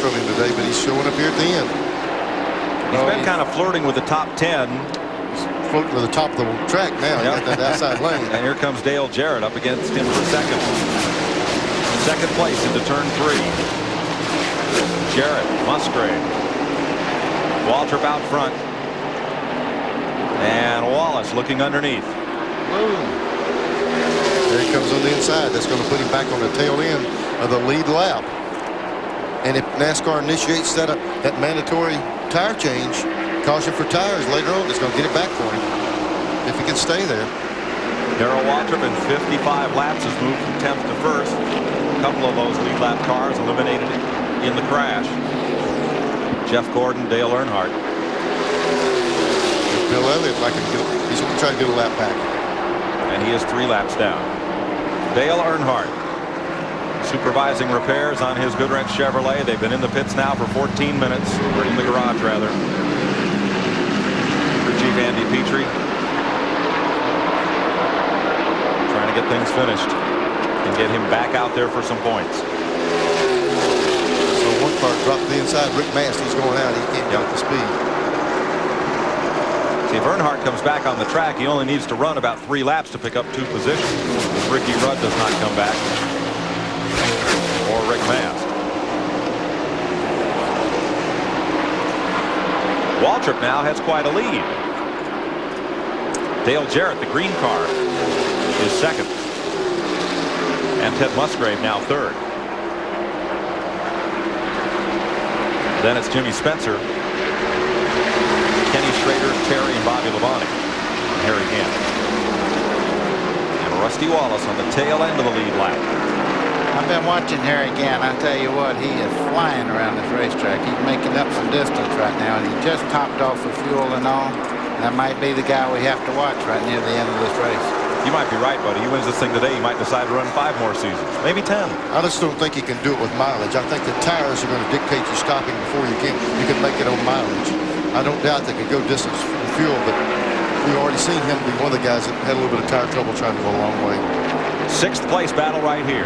early today, but he's showing up here at the end. He's been kind of flirting with the top 10. Floating to the top of the track now. He got that outside lane. And here comes Dale Jarrett up against him for second. Second place into turn 3. Jarrett, Musgrave, Waltrip out front, and Wallace looking underneath. There he comes on the inside. That's going to put him back on the tail end of the lead lap. And if NASCAR initiates that mandatory tire change, caution for tires later on, it's going to get it back for him if he can stay there. Darrell Waltrip in 55 laps has moved from 10th to 1st. A couple of those lead lap cars eliminated in the crash. Jeff Gordon, Dale Earnhardt. Bill Elliott, he's going to try to get a lap back. And he is 3 laps down. Dale Earnhardt supervising repairs on his Goodwrench Chevrolet. They've been in the pits now for 14 minutes, or in the garage rather. Crew Chief Andy Petrie trying to get things finished and get him back out there for some points. So one car dropped to the inside. Rick Mast, he's going out. He can't get the speed. See, if Earnhardt comes back on the track, he only needs to run about 3 laps to pick up 2 positions. If Ricky Rudd does not come back, or Rick Mast. Waltrip now has quite a lead. Dale Jarrett, the green car, is second. And Ted Musgrave now third. Then it's Jimmy Spencer, Kenny Schrader, Terry, and Bobby Labonte. And Harry Gant. And Rusty Wallace on the tail end of the lead lap. I've been watching Harry Gant. I tell you what, he is flying around this racetrack. He's making up some distance right now, and he just topped off with fuel and all. That might be the guy we have to watch right near the end of this race. You might be right, buddy. He wins this thing today, he might decide to run 5 more seasons, maybe 10. I just don't think he can do it with mileage. I think the tires are going to dictate you stopping before you can make it on mileage. I don't doubt they could go distance for fuel, but we've already seen him be one of the guys that had a little bit of tire trouble trying to go a long way. 6th place battle right here.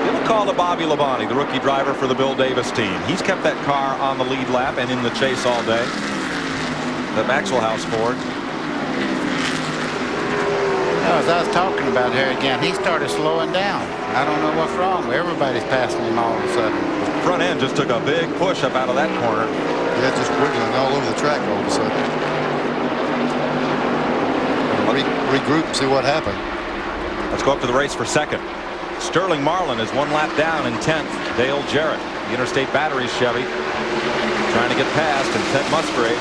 Give a call to Bobby Labonte, the rookie driver for the Bill Davis team. He's kept that car on the lead lap and in the chase all day. The Maxwell House Ford. As I was talking about Harry Gant, he started slowing down. I don't know what's wrong. Everybody's passing him all of a sudden. Front end just took a big push up out of that corner. Yeah, just wiggling all over the track all of a sudden. Regroup and see what happened. Let's go up to the race for second. Sterling Marlin is 1 lap down in 10th. Dale Jarrett, the Interstate Batteries Chevy, trying to get past, and Ted Musgrave,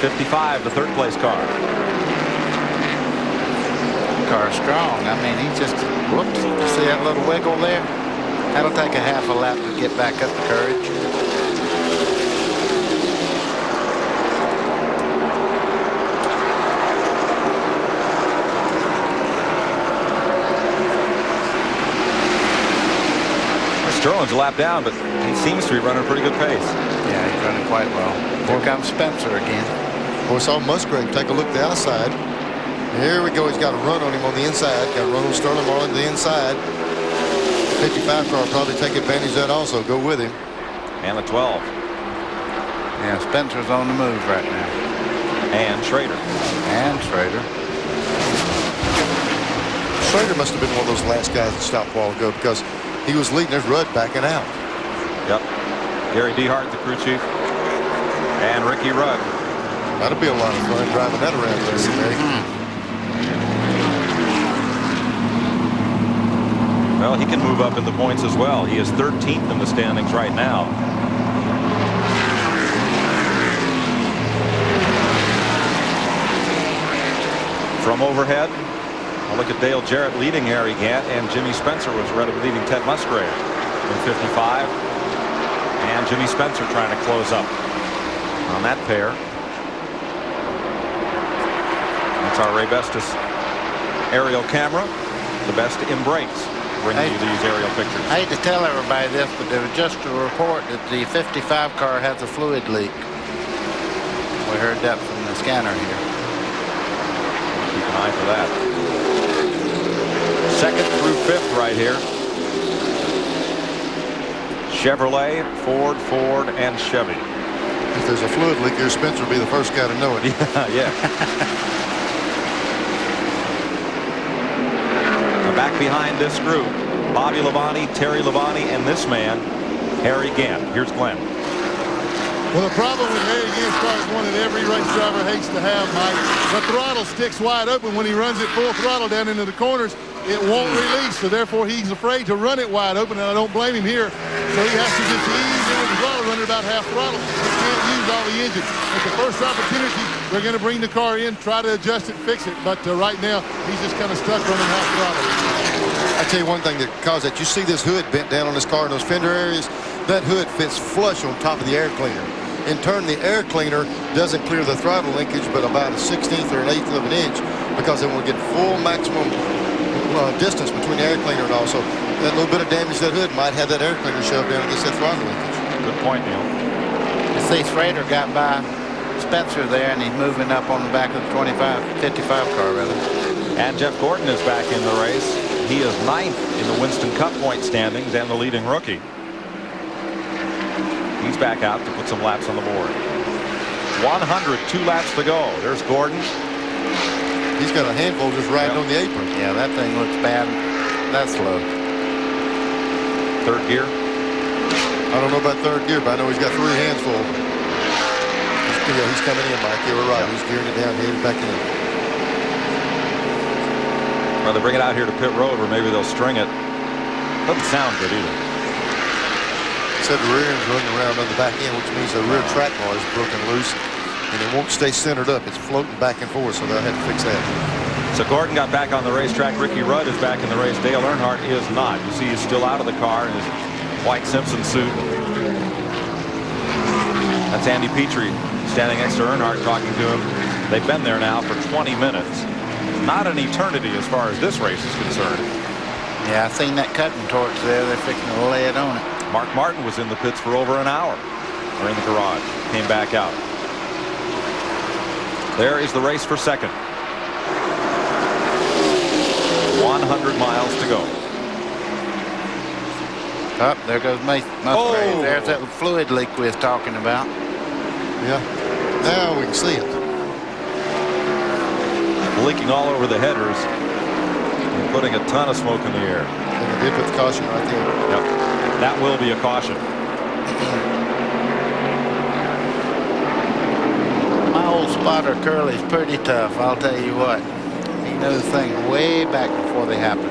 55, the 3rd place car. Car strong. I mean, he just whoops. See that little wiggle there? That'll take a half a lap to get back up the courage. Sterling's a lap down, but he seems to be running a pretty good pace. Yeah, he's running quite well. Here comes Spencer again. Of course, saw Musgrave take a look at the outside. Here we go. He's got a run on him on the inside. Got a run on Sterling Marlin to the inside. 55 car will probably take advantage of that also. Go with him. And the 12. Yeah, Spencer's on the move right now. And Schrader. Schrader must have been one of those last guys that stopped a while ago because he was leading his Rudd backing out. Yep. Gary Dehart, the crew chief. And Ricky Rudd. That'll be a lot of fun driving that around there today. Well, he can move up in the points as well. He is 13th in the standings right now. From overhead, a look at Dale Jarrett leading Harry Gant, and Jimmy Spencer was leading Ted Musgrave in 55. And Jimmy Spencer trying to close up on that pair. That's our Ray Bestis aerial camera. The best in brakes. Bringing you these aerial pictures. I hate to tell everybody this, but there was just a report that the 55 car has a fluid leak. We heard that from the scanner here. Keep an eye for that. 2nd through 5th right here. Chevrolet, Ford, and Chevy. If there's a fluid leak here, Spencer will be the first guy to know it. Yeah. Back behind this group, Bobby Labonte, Terry Labonte, and this man, Harry Gant. Here's Glenn. Well, the problem with Harry Gant's car is one that every race driver hates to have, Mike. The throttle sticks wide open when he runs it full throttle down into the corners. It won't release, so therefore he's afraid to run it wide open, and I don't blame him here. So he has to just ease into the throttle, run it about half throttle. He can't use all the engine. At the first opportunity, they're going to bring the car in, try to adjust it, fix it. But right now, he's just kind of stuck running half throttle. I tell you one thing that caused that. You see this hood bent down on this car in those fender areas? That hood fits flush on top of the air cleaner. In turn, the air cleaner doesn't clear the throttle linkage but about a 1/16 or an 1/8 of an inch, because they want to get full maximum distance between the air cleaner and also that little bit of damage to that hood might have that air cleaner shoved down against that throttle linkage. Good point, Neil. You see Schrader got by Spencer there, and he's moving up on the back of the 55 car, rather. And Jeff Gordon is back in the race. He is 9th in the Winston Cup point standings and the leading rookie. He's back out to put some laps on the board. 102 laps to go. There's Gordon. He's got a handful just riding on the apron. Yeah, that thing looks bad. That's slow. Third gear. I don't know about third gear, but I know he's got 3 hands full. He's coming in, Mike. You were right. He's gearing it down, heading back in. Well, they bring it out here to pit road, or maybe they'll string it. Doesn't sound good either. Said the rear end's running around on the back end, which means the rear track bar is broken loose, and it won't stay centered up. It's floating back and forth, so they'll have to fix that. So Gordon got back on the racetrack. Ricky Rudd is back in the race. Dale Earnhardt is not. You see he's still out of the car in his white Simpson suit. That's Andy Petrie standing next to Earnhardt talking to him. They've been there now for 20 minutes. Not an eternity as far as this race is concerned. Yeah, I seen that cutting torch there. They're fixing to lay it on it. Mark Martin was in the pits for over an hour, or in the garage, came back out. There is the race for second. 100 miles to go. Up there goes Musgrave. Oh. There's that fluid leak we was talking about. Yeah. Now we can see it. Leaking all over the headers and putting a ton of smoke in the air. And they did put the caution right there. Yep. That will be a caution. My old spotter Curly's pretty tough, I'll tell you what. He knows things way back before they happen.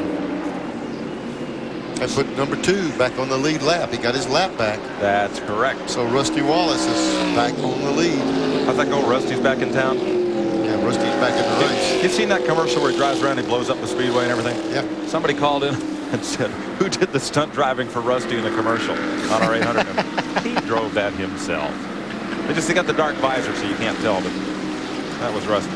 And put number 2 back on the lead lap. He got his lap back. That's correct. So Rusty Wallace is back on the lead. How's that go? Rusty's back in town? Yeah, Rusty's back in the race. You've seen that commercial where he drives around and he blows up the speedway and everything? Yeah. Somebody called in and said, who did the stunt driving for Rusty in the commercial on our 800? He drove that himself. They got the dark visor so you can't tell, but that was Rusty.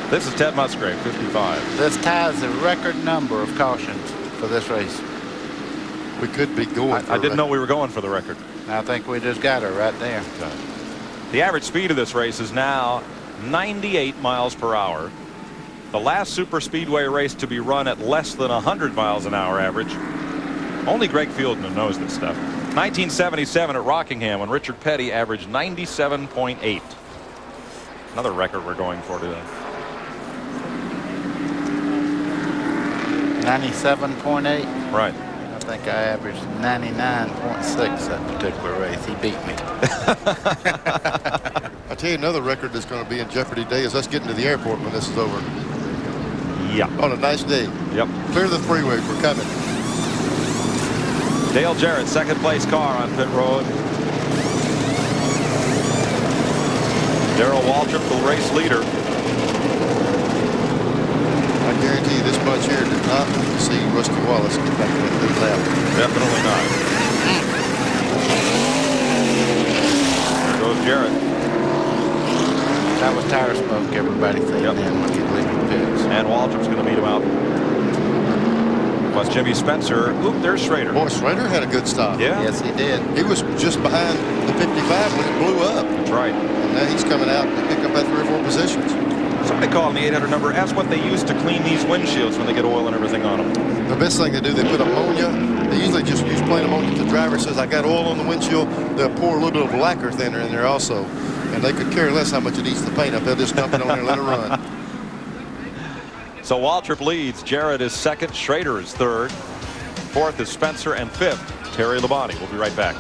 This is Ted Musgrave, 55. This ties the record number of cautions for this race. We could be going. I didn't know we were going for the record. I think we just got her right there. The average speed of this race is now 98 miles per hour. The last super speedway race to be run at less than 100 miles an hour average. Only Greg Fieldman knows this stuff. 1977 at Rockingham when Richard Petty averaged 97.8. Another record we're going for today. 97.8. Right. I think I averaged 99.6 that particular race. He beat me. I'll tell you another record that's going to be in jeopardy today is us getting to the airport when this is over. Yeah. On a nice day. Yep. Clear the freeway. We're coming. Dale Jarrett, second place car on pit road. Darrell Waltrip, the race leader. I guarantee you this bunch here did not see Rusty Wallace get back to that lead lap. Definitely not. There goes Jarrett. That was tire smoke, everybody thinking Yep. when he's leaving the pits. And Waltrip's going to beat him out. Was Jimmy Spencer. Oop, there's Schrader. Boy, Schrader had a good stop. Yeah. Yes, he did. He was just behind the 55 when it blew up. That's right. And now he's coming out and pick up that 3 or 4 positions. Somebody call on the 800 number. Ask what they use to clean these windshields when they get oil and everything on them. The best thing to do, they put ammonia. They usually just use plain ammonia. If the driver says, I got oil on the windshield, they'll pour a little bit of lacquer thinner in there also. And they could care less how much it eats the paint up. They'll just dump it on there and let it run. So Waltrip leads. Jarrett is second. Schrader is third. Fourth is Spencer, and fifth, Terry Labonte. We'll be right back.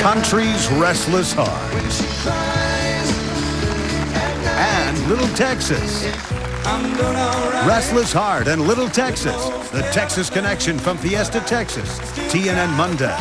Country's Restless Heart. And Little Texas. Restless Heart and Little Texas. The Texas Connection from Fiesta, Texas. TNN Monday.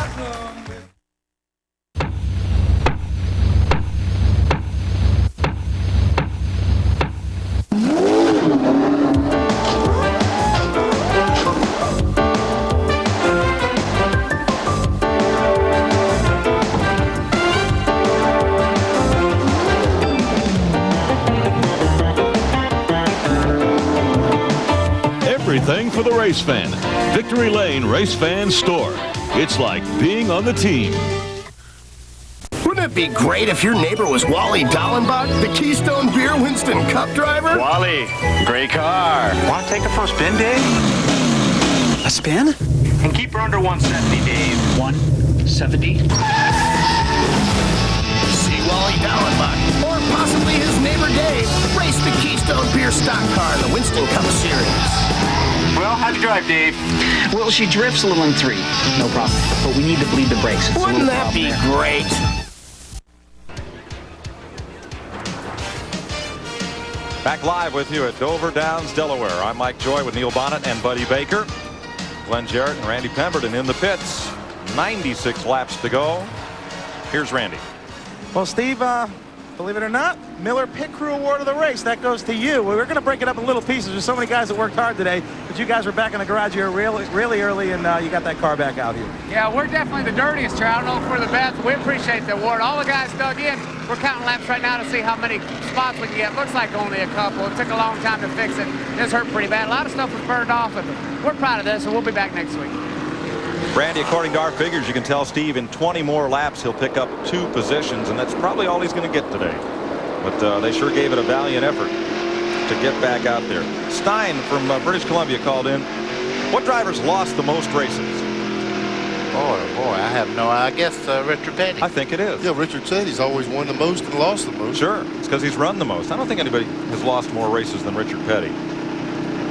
Everything for the race fan. Victory Lane Race Fan Store. It's like being on the team. Wouldn't it be great if your neighbor was Wally Dallenbach, the Keystone Beer Winston Cup driver? Wally, great car. Want to take her for a spin, Dave? A spin? And keep her under 170, Dave. 170? See Wally Dallenbach, or possibly his neighbor Dave, race the Keystone Beer stock car in the Winston Cup Series. Well, how'd you drive, Dave? Well, she drifts a little in 3. No problem. But we need to bleed the brakes. It's a Wouldn't little that be problem there. great? Back live with you at Dover Downs, Delaware. I'm Mike Joy with Neil Bonnet and Buddy Baker. Glenn Jarrett and Randy Pemberton in the pits. 96 laps to go. Here's Randy. Well, Steve, believe it or not, Miller Pit Crew Award of the race. That goes to you. We're going to break it up in little pieces. There's so many guys that worked hard today, but you guys were back in the garage here really early, and you got that car back out here. Yeah, we're definitely the dirtiest here. I don't know if we're the best, but we appreciate the award. All the guys dug in. We're counting laps right now to see how many spots we can get. Looks like only a couple. It took a long time to fix it. This hurt pretty bad. A lot of stuff was burned off, and we're proud of this, and we'll be back next week. Randy, according to our figures, you can tell Steve in 20 more laps he'll pick up 2 positions, and that's probably all he's going to get today. But they sure gave it a valiant effort to get back out there. Stein from British Columbia called in. What drivers lost the most races? Boy, I have no. I guess Richard Petty. I think it is. Yeah, Richard said he's always won the most and lost the most. Sure, it's because he's run the most. I don't think anybody has lost more races than Richard Petty.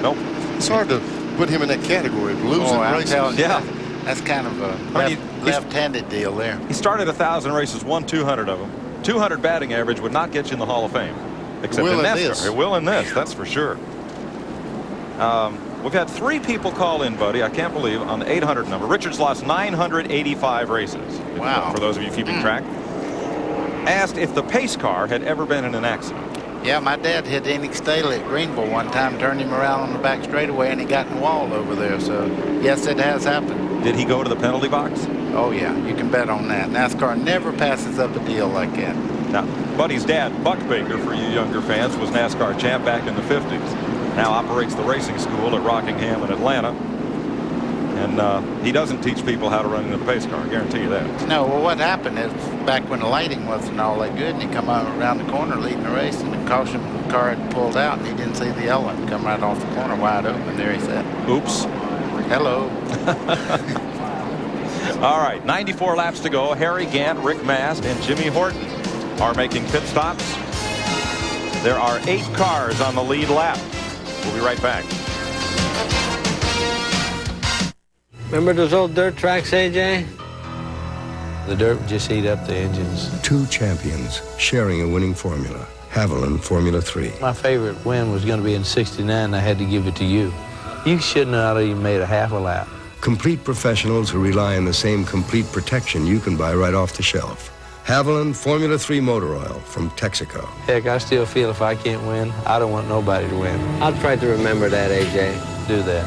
Nope. It's hard to put him in that category of losing races. Yeah. That's kind of a left-handed deal there. He started 1,000 races, won 200 of them. 200 batting average would not get you in the Hall of Fame, except in NASCAR. It will in this, that's for sure. We've had 3 people call in, Buddy. I can't believe on the 800 number. Richard's lost 985 races. Wow. For those of you keeping track. Asked if the pace car had ever been in an accident. Yeah, my dad hit Enoch Staley at Greenville one time, turned him around on the back straightaway, and he got in the wall over there. So, yes, it has happened. Did he go to the penalty box? Oh, yeah, you can bet on that. NASCAR never passes up a deal like that. Now, Buddy's dad, Buck Baker, for you younger fans, was NASCAR champ back in the 50s. Now operates the racing school at Rockingham in Atlanta. And he doesn't teach people how to run in a pace car, I guarantee you that. No, well, what happened is back when the lighting wasn't all that good, and he come out around the corner leading the race, and the caution car had pulled out, and he didn't see the yellow and come right off the corner wide open. There he sat. Oops. Hello. All right, 94 laps to go. Harry Gant, Rick Mast, and Jimmy Horton are making pit stops. There are 8 cars on the lead lap. We'll be right back. Remember those old dirt tracks, AJ? The dirt would just heat up the engines. 2 champions sharing a winning formula. Haviland Formula 3. My favorite win was going to be in '69. I had to give it to you. You shouldn't have even made a half a lap. Complete professionals who rely on the same complete protection you can buy right off the shelf. Haviland Formula 3 motor oil from Texaco. Heck, I still feel if I can't win, I don't want nobody to win. I'll try to remember that, AJ. Do that.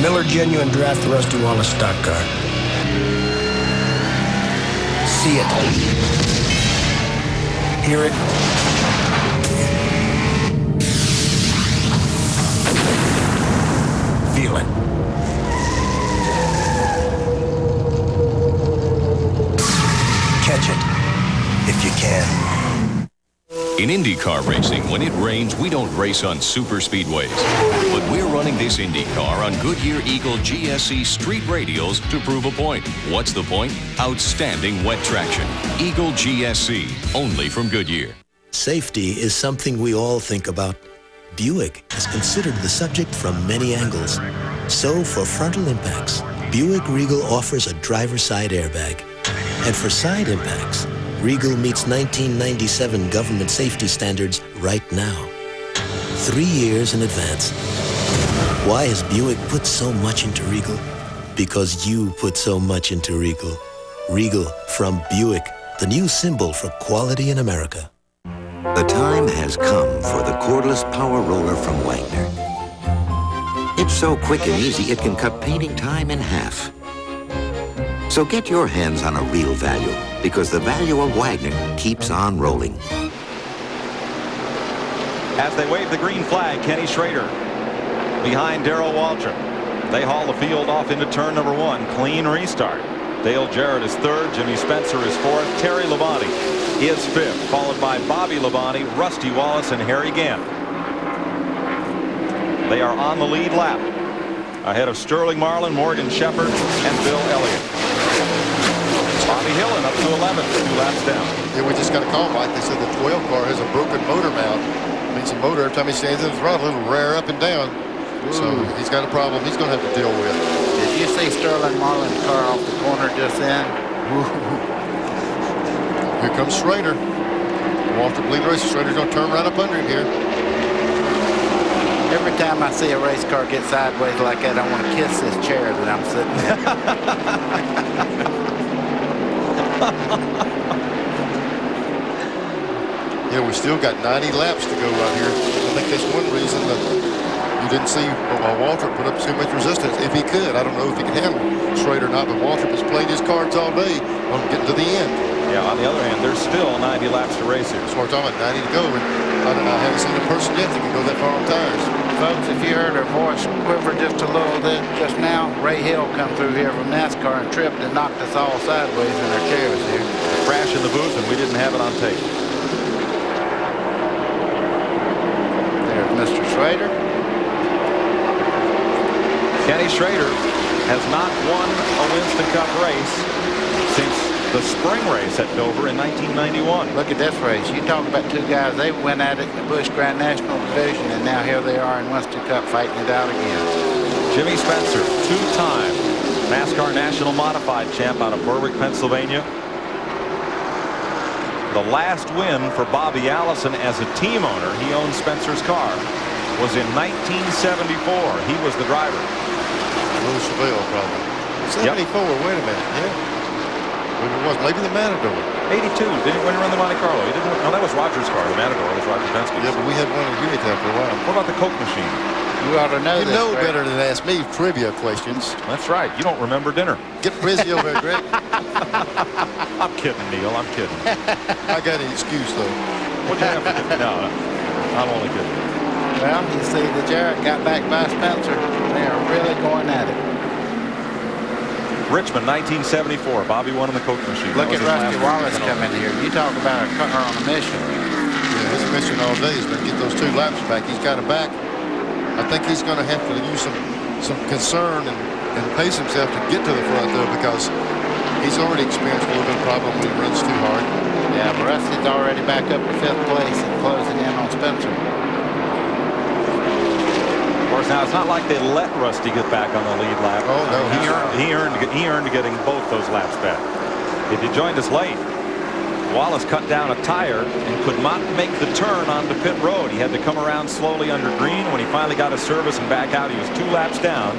Miller Genuine Draft Rusty Wallace stock car. See it. Hear it. Feel it. In IndyCar racing, when it rains, we don't race on super speedways. But we're running this IndyCar on Goodyear Eagle GSE street radials to prove a point. What's the point? Outstanding wet traction. Eagle GSE, only from Goodyear. Safety is something we all think about. Buick has considered the subject from many angles. So for frontal impacts, Buick Regal offers a driver's side airbag. And for side impacts, Regal meets 1997 government safety standards right now. 3 years in advance. Why has Buick put so much into Regal? Because you put so much into Regal. Regal from Buick, the new symbol for quality in America. The time has come for the cordless power roller from Wagner. It's so quick and easy, it can cut painting time in half. So get your hands on a real value, because the value of Wagner keeps on rolling. As they wave the green flag, Kenny Schrader behind Darrell Waltrip. They haul the field off into turn number 1. Clean restart. Dale Jarrett is 3rd. Jimmy Spencer is 4th. Terry Labonte is 5th, followed by Bobby Labonte, Rusty Wallace, and Harry Gant. They are on the lead lap, ahead of Sterling Marlin, Morgan Shepherd, and Bill Elliott. Bobby Hillin up to 11th, 2 laps down. Yeah, we just got a call, Mike. They said the 12 car has a broken motor mount. Means the motor, every time he stands in the throttle, it'll rear up and down. Ooh. So he's got a problem he's going to have to deal with. Did you see Sterling Marlin's car off the corner just then? Here comes Schrader. Walter lead race. Schrader's going to turn right up under him here. Every time I see a race car get sideways like that, I want to kiss this chair that I'm sitting in. Yeah, we still got 90 laps to go right here. I think that's one reason that you didn't see Waltrip put up too much resistance. If he could, I don't know if he can handle Schrader or not, but Waltrip has played his cards all day on getting to the end. Yeah, on the other hand, there's still 90 laps to race here. That's what we're talking about, 90 to go. And I haven't seen a person yet that can go that far on tires. Folks, if you heard her voice quiver just a little bit just now, Ray Hill come through here from NASCAR and tripped and knocked us all sideways in our chairs here. Crash in the booth, and we didn't have it on tape. There's Mr. Schrader. Kenny Schrader has not won a Winston Cup race since the spring race at Dover in 1991. Look at this race. You talk about 2 guys. They went at it in the Busch Grand National Division, and now here they are in Winston Cup fighting it out again. Jimmy Spencer, 2-time NASCAR National Modified champ out of Berwick, Pennsylvania. The last win for Bobby Allison as a team owner, he owned Spencer's car, was in 1974. He was the driver. Louis Chevelle, probably. 74, wait a minute. Yeah. Maybe it was. Maybe the Matador. 82. Didn't he run the Monte Carlo? He didn't. No, that was Roger's car. The Matador was Roger Penske. Yeah, but we had one in Unitap for a while. What about the Coke machine? You ought to know this. You know better than to ask me trivia questions. That's right. You don't remember dinner. Get busy over there, Greg. I'm kidding, Neil. I'm kidding. I got an excuse, though. What'd you have for dinner? No, I'm only kidding. Well, you see, the Jarrett got back by Spencer. They are really going at it. Richmond, 1974. Bobby won in the Coke machine. Look at Rusty Wallace come in here. You talk about a car on a mission. Yeah, his mission all day is to get those 2 laps back. He's got it back. I think he's going to have to use some concern and pace himself to get to the front, though, because he's already experienced a little bit of problem when he runs too hard. Yeah, but Rusty's already back up to 5th place and closing in on Spencer. Of course, now it's not like they let Rusty get back on the lead lap. Oh no, he earned getting both those laps back. If you joined us late, Wallace cut down a tire and could not make the turn onto pit road. He had to come around slowly under green. When he finally got his service and back out, he was 2 laps down.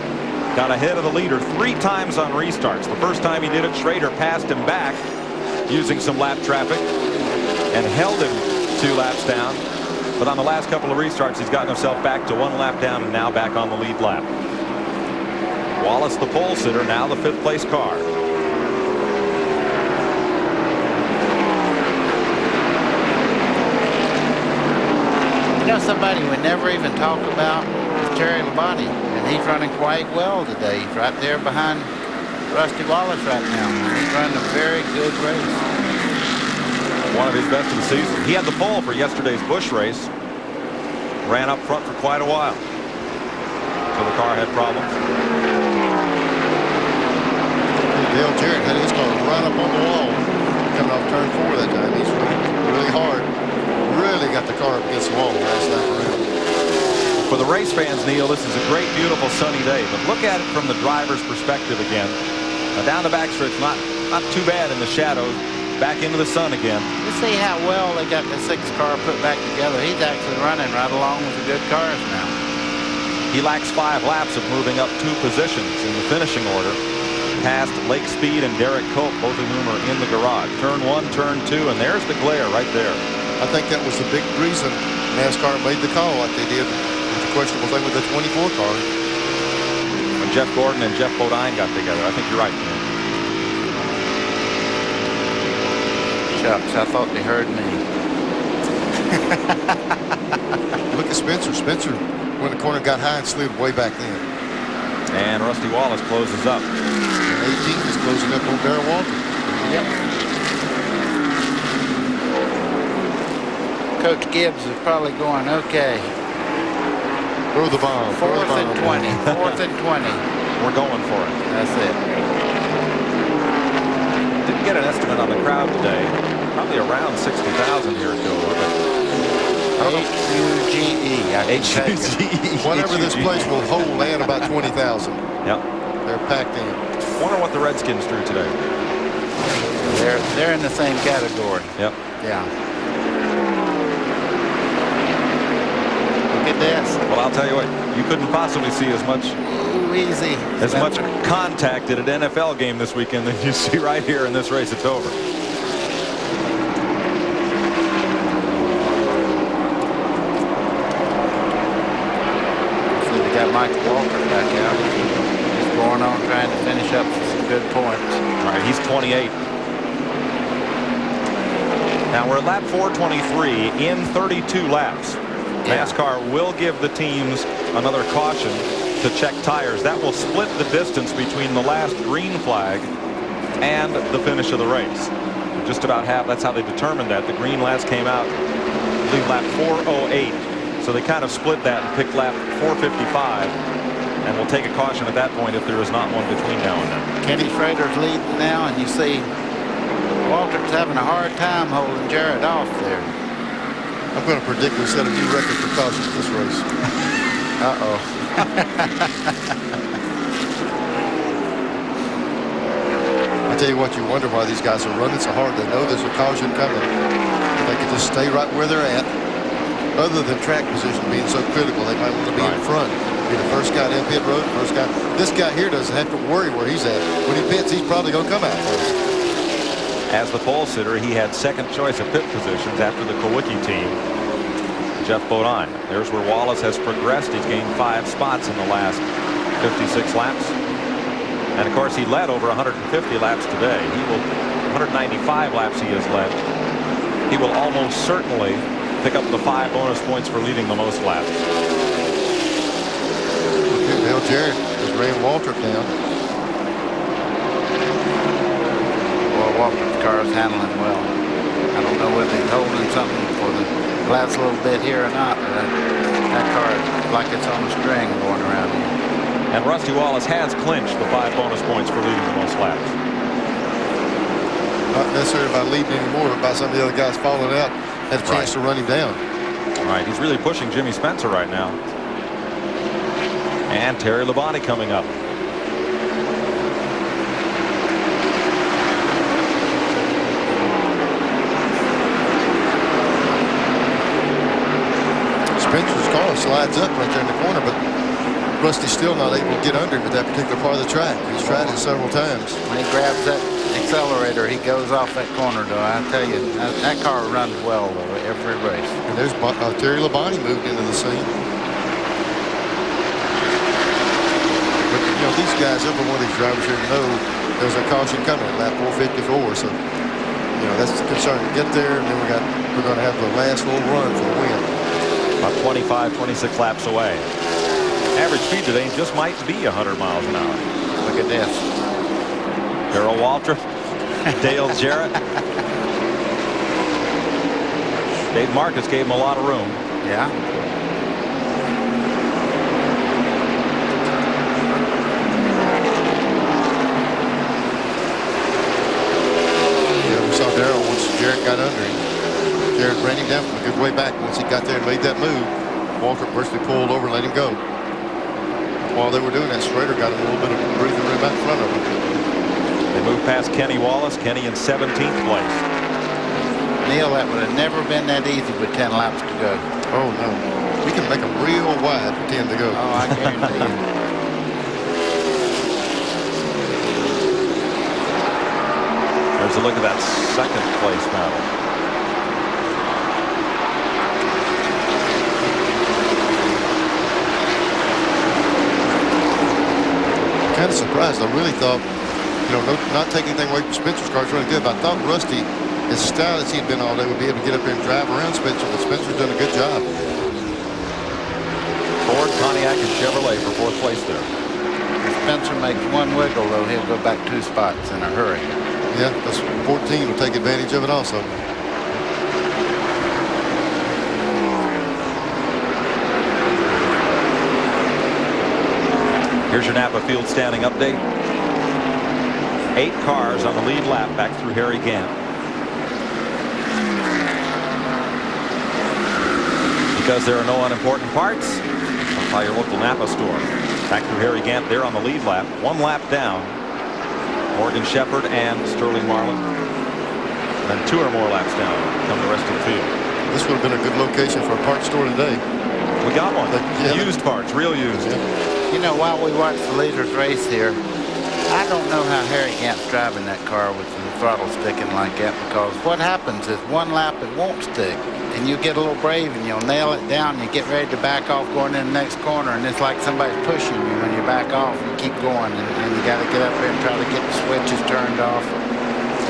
Got ahead of the leader 3 times on restarts. The first time he did it, Schrader passed him back using some lap traffic and held him 2 laps down. But on the last couple of restarts, he's gotten himself back to 1 lap down and now back on the lead lap. Wallace, the pole sitter, now the 5th place car. You know, somebody we never even talk about is Terry Labonte, and he's running quite well today. He's right there behind Rusty Wallace right now. He's running a very good race. One of his best of the season. He had the pole for yesterday's Busch race. Ran up front for quite a while. So the car had problems. Dale Jarrett had his car right up on the wall coming off turn 4 that time. He's really hard. Really got the car up against the wall the last lap around. For the race fans, Neil, this is a great, beautiful sunny day. But look at it from the driver's perspective again. Now down the backstretch, not too bad in the shadows. Back into the sun again. You see how well they got the 6th car put back together. He's actually running right along with the good cars now. He lacks 5 laps of moving up 2 positions in the finishing order. Past Lake Speed and Derek Cope, both of whom are in the garage. Turn 1, turn 2, and there's the glare right there. I think that was the big reason NASCAR made the call like they did with the questionable thing with the 24 car. When Jeff Gordon and Jeff Bodine got together, I think you're right, man. Shucks, I thought they heard me. Look at Spencer. Spencer, when the corner got high and slid way back then. And Rusty Wallace closes up. 18 is closing up on Darrell Walter. Yep. Coach Gibbs is probably going okay. Throw the bomb. 4th and 20. 4th and 20. We're going for it. That's it. Didn't get an estimate on the crowd today. Probably around 60,000 here at Dover. H-U-G-E. H-U-G-E. Whatever this place will hold, they had about 20,000. Yep. They're packed in. Wonder what the Redskins drew today. They're in the same category. Yep. Yeah. Look at this. Well, I'll tell you what, you couldn't possibly see as much easy as much contact at an NFL game this weekend than you see right here in this race at Dover. So they got Michael Walker back out. He's going on trying to finish up for some good points. All right, he's 28. Now we're at lap 423 in 32 laps. Yeah. NASCAR will give the teams another caution to check tires. That will split the distance between the last green flag and the finish of the race. Just about half. That's how they determined that. The green last came out, I believe, lap 408. So they kind of split that and picked lap 455. And we'll take a caution at that point if there is not one between now and then. Kenny Schrader's leading now, and you see Walter's having a hard time holding Jarrett off there. I'm going to predict we set a new record for cautions this race. Uh-oh. I tell you what, you wonder why these guys are running so hard. They know there's a caution coming. If they could just stay right where they're at, other than track position being so critical, they might want to be in front. Be the first guy in pit road, first guy. This guy here doesn't have to worry where he's at. When he pits, he's probably going to come out first. As the pole sitter, he had second choice of pit positions after the Kowicki team, Jeff Bodine. There's where Wallace has progressed. He's gained 5 spots in the last 56 laps. And of course, he led over 150 laps today. He will 195 laps he has led. He will almost certainly pick up the 5 bonus points for leading the most laps. Dale Jarrett has ran Waltrip down. Well, Walter's car is handling well. I don't know whether he's holding something for the last little bit here or not, but that car is like it's on a string going around here. And Rusty Wallace has clinched the 5 bonus points for leading the most laps. Not necessarily by leading anymore, but by some of the other guys falling out, had a chance to run him down. Right, he's really pushing Jimmy Spencer right now. And Terry Labonte coming up. Spencer's car slides up right there in the corner, but Rusty's still not able to get under him at that particular part of the track. He's tried it several times. When he grabs that accelerator, he goes off that corner, though. I tell you, that car runs well, though, every race. And there's Terry Labonte moved into the scene. But, you know, these guys, every one of these drivers here know there's a caution coming at lap 454. So, you know, that's the concern. To get there, and then we're going to have the last little run for the win. About 25, 26 laps away. Average speed today just might be 100 miles an hour. Look at this. Darrell Waltrip, Dale Jarrett. Dave Marcus gave him a lot of room. Yeah. We saw Darrell once Jarrett got under him. Jarrett ran him down from a good way back. Once he got there and made that move, Walker virtually pulled over and let him go. While they were doing that, Schrader got a little bit of breathing room out in front of him. They moved past Kenny Wallace. Kenny in 17th place. Neil, that would have never been that easy with 10 laps to go. Oh, no. We can make them real wide with 10 to go. Oh, I guarantee you. There's a look at that second place battle. Kind of surprised. I really thought, not taking anything away from Spencer's car is really good, but I thought Rusty, as style as he'd been all day, would be able to get up there and drive around Spencer, but Spencer's done a good job. Ford, Pontiac, and Chevrolet for 4th place there. If Spencer makes one wiggle, though, he'll go back 2 spots in a hurry. Yeah, because 14 will take advantage of it also. Here's your Napa Field standing update. 8 cars on the lead lap back through Harry Gant. Because there are no unimportant parts, I'll call your local Napa store. Back through Harry Gant there on the lead lap. 1 lap down. Morgan Shepherd and Sterling Marlin. Then 2 or more laps down come the rest of the field. This would have been a good location for a parts store today. We got one. Used parts, real used. Yeah. You know, while we watch the leaders race here, I don't know how Harry Gant's driving that car with the throttle sticking like that, because what happens is 1 lap it won't stick, and you get a little brave and you'll nail it down and you get ready to back off going in the next corner, and it's like somebody's pushing you when you back off. You keep going, and you got to get up there and try to get the switches turned off.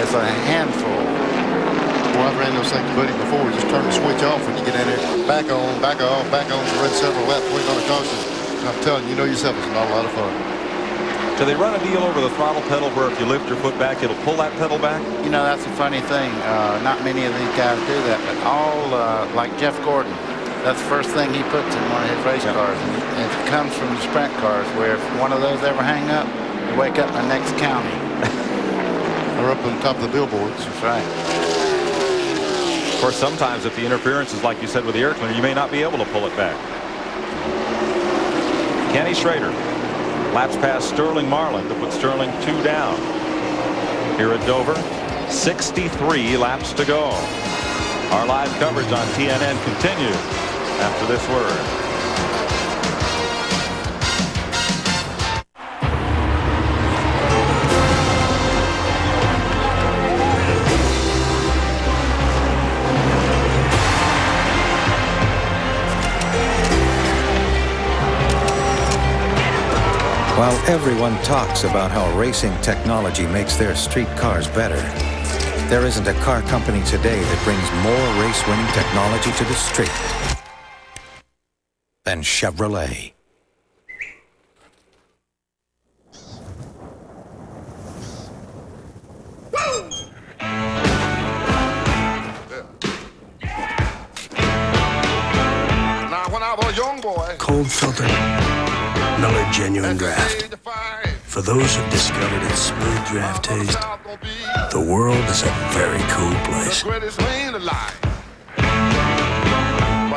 It's a handful. Well, I've ran those things, buddy, before. Just turn the switch off when you get in there. Back on, back off, back on. Run several laps, waiting on a caution. I'm telling you, yourself, it's not a lot of fun. Do they run a deal over the throttle pedal where if you lift your foot back, it'll pull that pedal back? You know, that's a funny thing. Not many of these guys do that, but all, like Jeff Gordon, that's the first thing he puts in one of his race cars. And it comes from the sprint cars, where if one of those ever hang up, you wake up in the next county. Or up on top of the billboards. That's right. Of course, sometimes if the interference is like you said with the air cleaner, you may not be able to pull it back. Kenny Schrader laps past Sterling Marlin to put Sterling 2 down. Here at Dover, 63 laps to go. Our live coverage on TNN continues after this word. While everyone talks about how racing technology makes their street cars better, there isn't a car company today that brings more race-winning technology to the street than Chevrolet. Now, when I was a young boy, cold filtered, Miller Genuine Draft. For those who've discovered its smooth draft taste, the world is a very cool place. But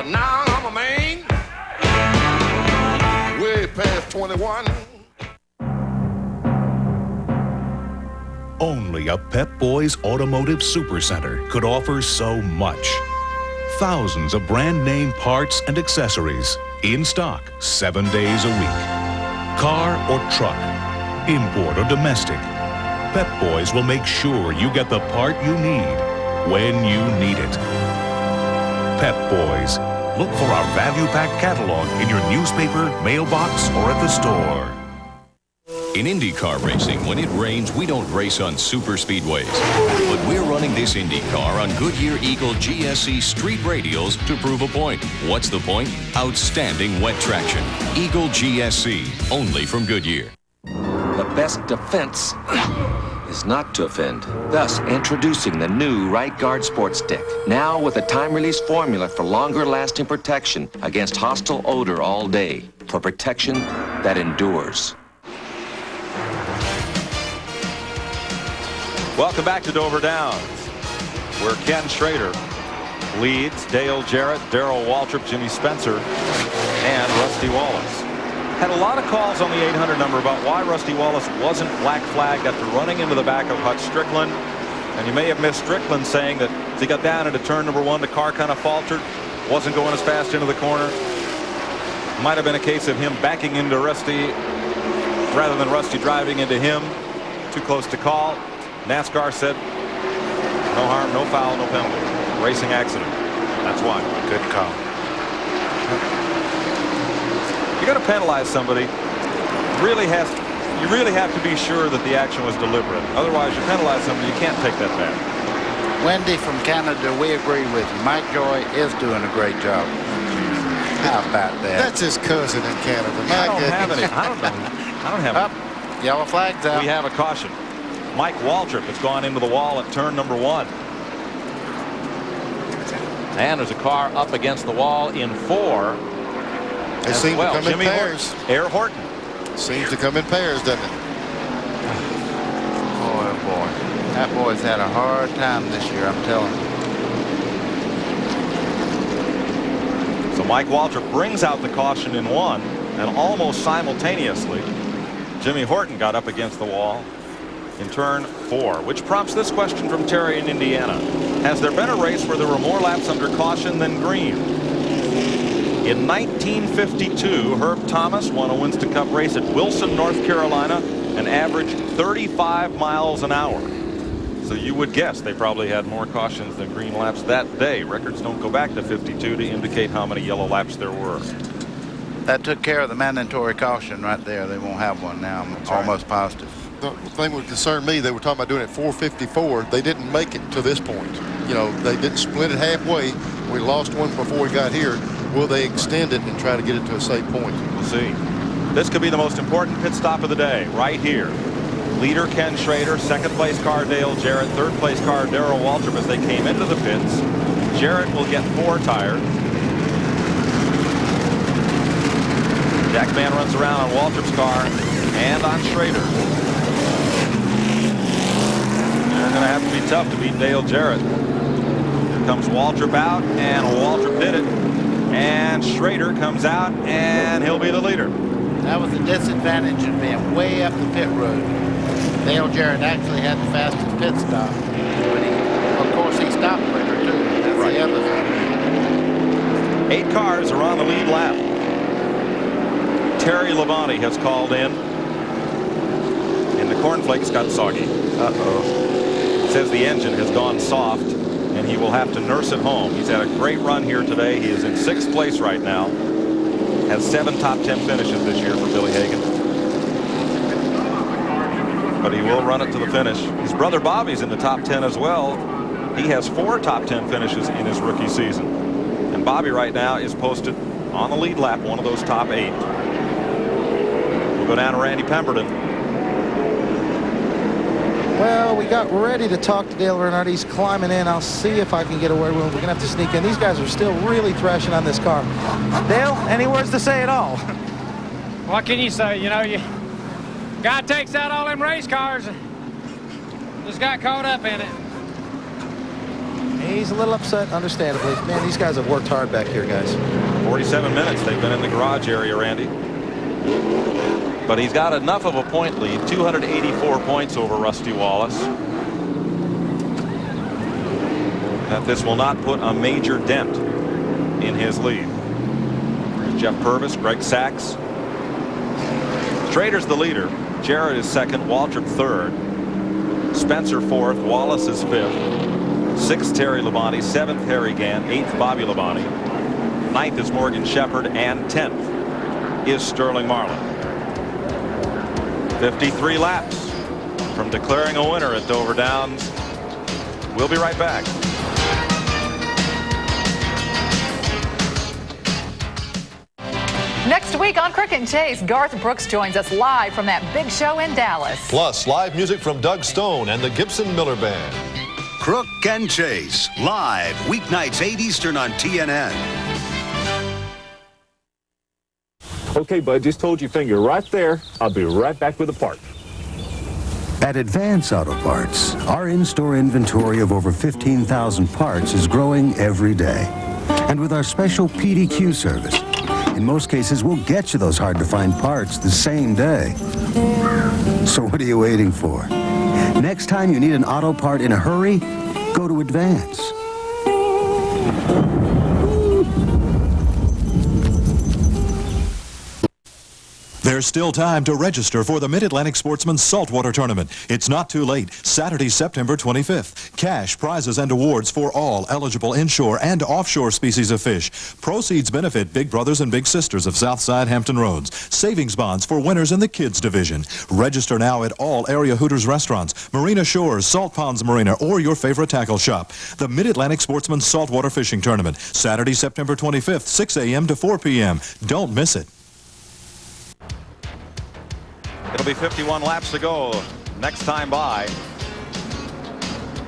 now I'm a man, way past 21. Only a Pep Boys Automotive Supercenter could offer so much. Thousands of brand name parts and accessories in stock 7 days a week. Car or truck, import or domestic, Pep Boys will make sure you get the part you need when you need it. Pep Boys. Look for our value-packed catalog in your newspaper, mailbox, or at the store. In IndyCar racing, when it rains, we don't race on super speedways. But we're running this IndyCar on Goodyear Eagle GSE street radials to prove a point. What's the point? Outstanding wet traction. Eagle GSE, only from Goodyear. The best defense is not to offend. Thus, introducing the new Right Guard Sports Stick. Now with a time-release formula for longer-lasting protection against hostile odor all day. For protection that endures. Welcome back to Dover Downs, where Ken Schrader leads Dale Jarrett, Darrell Waltrip, Jimmy Spencer, and Rusty Wallace. Had a lot of calls on the 800 number about why Rusty Wallace wasn't black flagged after running into the back of Hutch Strickland. And you may have missed Strickland saying that as he got down into turn number 1, the car kind of faltered, wasn't going as fast into the corner. Might have been a case of him backing into Rusty rather than Rusty driving into him. Too close to call. NASCAR said no harm, no foul, no penalty. Racing accident. That's why. Good call. You're going to penalize somebody. You really have to be sure that the action was deliberate. Otherwise, you penalize somebody, you can't take that back. Wendy from Canada, we agree with you. Mike Joy is doing a great job. How about that? That's his cousin in Canada. I don't have any. I don't know. I don't have any. Yellow flag's out. We have a caution. Mike Waltrip has gone into the wall at turn number 1. And there's a car up against the wall in 4. They seem to come Jimmy in pairs. Air Horton. Seems to come in pairs, doesn't it? Boy, oh boy. That boy's had a hard time this year, I'm telling you. So Mike Waltrip brings out the caution in 1, and almost simultaneously, Jimmy Horton got up against the wall in turn 4, which prompts this question from Terry in Indiana. Has there been a race where there were more laps under caution than green? In 1952, Herb Thomas won a Winston Cup race at Wilson, North Carolina, and averaged 35 miles an hour. So you would guess they probably had more cautions than green laps that day. Records don't go back to 52 to indicate how many yellow laps there were. That took care of the mandatory caution right there. They won't have one now. I'm almost positive. The thing that would concern me, they were talking about doing it 4:54. They didn't make it to this point. You know, they didn't split it halfway. We lost one before we got here. Will they extend it and try to get it to a safe point? We'll see. This could be the most important pit stop of the day, right here. Leader Ken Schrader, second place car Dale Jarrett, third place car Darrell Waltrip as they came into the pits. Jarrett will get 4 tires. Jackman runs around on Waltrip's car and on Schrader. They're going to have to be tough to beat Dale Jarrett. Here comes Waltrip out, and Waltrip did it. And Schrader comes out, and he'll be the leader. That was the disadvantage of being way up the pit road. Dale Jarrett actually had the fastest pit stop. But of course, he stopped quicker, too. That's right. The other thing. 8 cars are on the lead lap. Terry Labonte has called in. And the cornflakes got soggy. Uh-oh. Says the engine has gone soft, and he will have to nurse it home. He's had a great run here today. He is in 6th place right now. Has 7 top 10 finishes this year for Billy Hagan. But he will run it to the finish. His brother Bobby's in the top 10 as well. He has 4 top 10 finishes in his rookie season. And Bobby right now is posted on the lead lap, one of those top 8. We'll go down to Randy Pemberton. Well, we got ready to talk to Dale Earnhardt. He's climbing in. I'll see if I can get away with him. We're going to have to sneak in. These guys are still really thrashing on this car. Dale, any words to say at all? What can you say? You know, guy takes out all them race cars and just got caught up in it. He's a little upset, understandably. Man, these guys have worked hard back here, guys. 47 minutes they've been in the garage area, Randy. But he's got enough of a point lead, 284 points over Rusty Wallace, that this will not put a major dent in his lead. There's Jeff Purvis, Greg Sachs. Schrader's the leader. Jarrett is second, Waltrip third, Spencer fourth, Wallace is fifth, 6th Terry Labonte, 7th Harry Gant, 8th Bobby Labonte, 9th is Morgan Shepherd, and 10th is Sterling Marlin. 53 laps from declaring a winner at Dover Downs. We'll be right back. Next week on Crook and Chase, Garth Brooks joins us live from that big show in Dallas. Plus, live music from Doug Stone and the Gibson Miller Band. Crook and Chase, live, weeknights 8 Eastern on TNN. Okay, bud, just hold your finger right there. I'll be right back with the part. At Advance Auto Parts, our in-store inventory of over 15,000 parts is growing every day. And with our special PDQ service, in most cases, we'll get you those hard-to-find parts the same day. So what are you waiting for? Next time you need an auto part in a hurry, go to Advance. There's still time to register for the Mid-Atlantic Sportsman's Saltwater Tournament. It's not too late. Saturday, September 25th. Cash, prizes, and awards for all eligible inshore and offshore species of fish. Proceeds benefit Big Brothers and Big Sisters of Southside Hampton Roads. Savings bonds for winners in the kids division. Register now at all area Hooters restaurants, Marina Shores, Salt Ponds Marina, or your favorite tackle shop. The Mid-Atlantic Sportsman's Saltwater Fishing Tournament. Saturday, September 25th, 6 a.m. to 4 p.m. Don't miss it. It'll be 51 laps to go next time by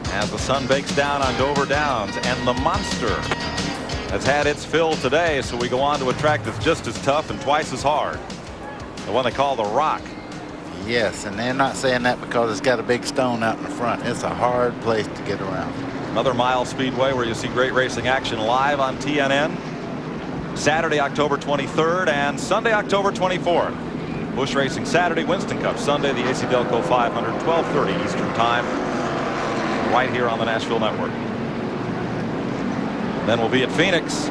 as the sun bakes down on Dover Downs, and the Monster has had its fill today, so we go on to a track that's just as tough and twice as hard, the one they call the Rock. Yes, and they're not saying that because it's got a big stone out in the front. It's a hard place to get around. Another mile speedway where you see great racing action live on TNN Saturday, October 23rd and Sunday, October 24th. Busch Racing Saturday, Winston Cup Sunday, the AC Delco 500, 12:30 Eastern Time, right here on the Nashville Network. Then we'll be at Phoenix.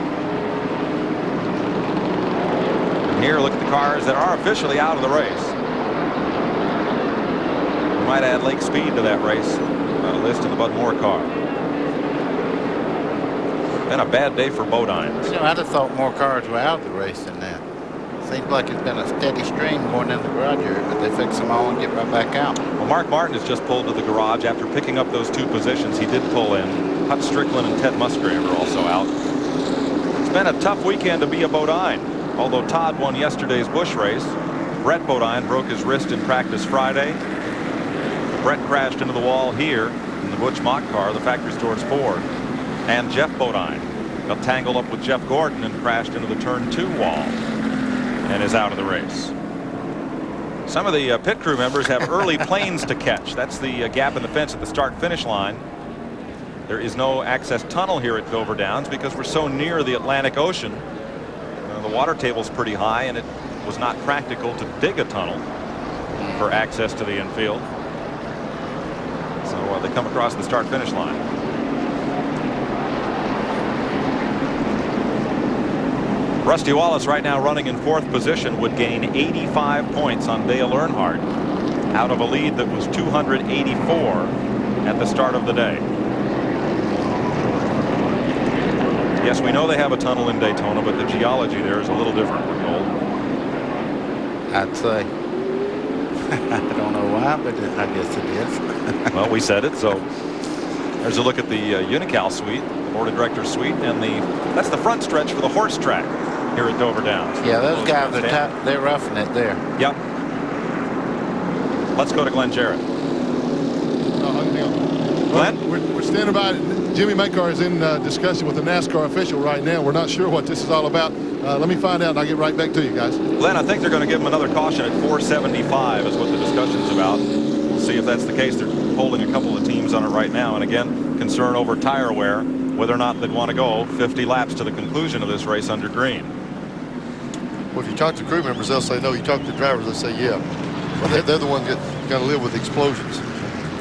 And here, look at the cars that are officially out of the race. We might add Lake Speed to that race. Got a list in the Bud Moore car. Been a bad day for Bodine. You know, I'd have thought more cars were out of the race than that. Seems like it's been a steady stream going in the garage area, but they fix them all and get right back out. Well, Mark Martin has just pulled to the garage after picking up those two positions. He did pull in. Hut Strickland and Ted Musgrave are also out. It's been a tough weekend to be a Bodine. Although Todd won yesterday's Busch race, Brett Bodine broke his wrist in practice Friday. Brett crashed into the wall here in the Butch Mock car, the factory store's Ford. And Jeff Bodine got tangled up with Jeff Gordon and crashed into the turn 2 wall and is out of the race. Some of the pit crew members have early planes to catch. That's the gap in the fence at the start-finish line. There is no access tunnel here at Dover Downs because we're so near the Atlantic Ocean. The water table's pretty high, and it was not practical to dig a tunnel for access to the infield. So they come across the start-finish line. Rusty Wallace right now running in 4th position would gain 85 points on Dale Earnhardt out of a lead that was 284 at the start of the day. Yes, we know they have a tunnel in Daytona, but the geology there is a little different, we're told. I'd say. I don't know why, but I guess it is. Well, we said it, so there's a look at the Unical suite, the board of directors suite, and that's the front stretch for the horse track here at Dover Downs. Yeah, those guys, they're roughing it there. Yep. Let's go to Glenn Jarrett. Glenn? We're standing by. Jimmy Makar is in discussion with the NASCAR official right now. We're not sure what this is all about. Let me find out, and I'll get right back to you guys. Glenn, I think they're going to give him another caution at 475 is what the discussion's about. We'll see if that's the case. They're holding a couple of teams on it right now. And again, concern over tire wear, whether or not they'd want to go 50 laps to the conclusion of this race under green. Well, if you talk to crew members, they'll say no. You talk to drivers, they'll say yeah. Well, they're the ones that got to live with explosions.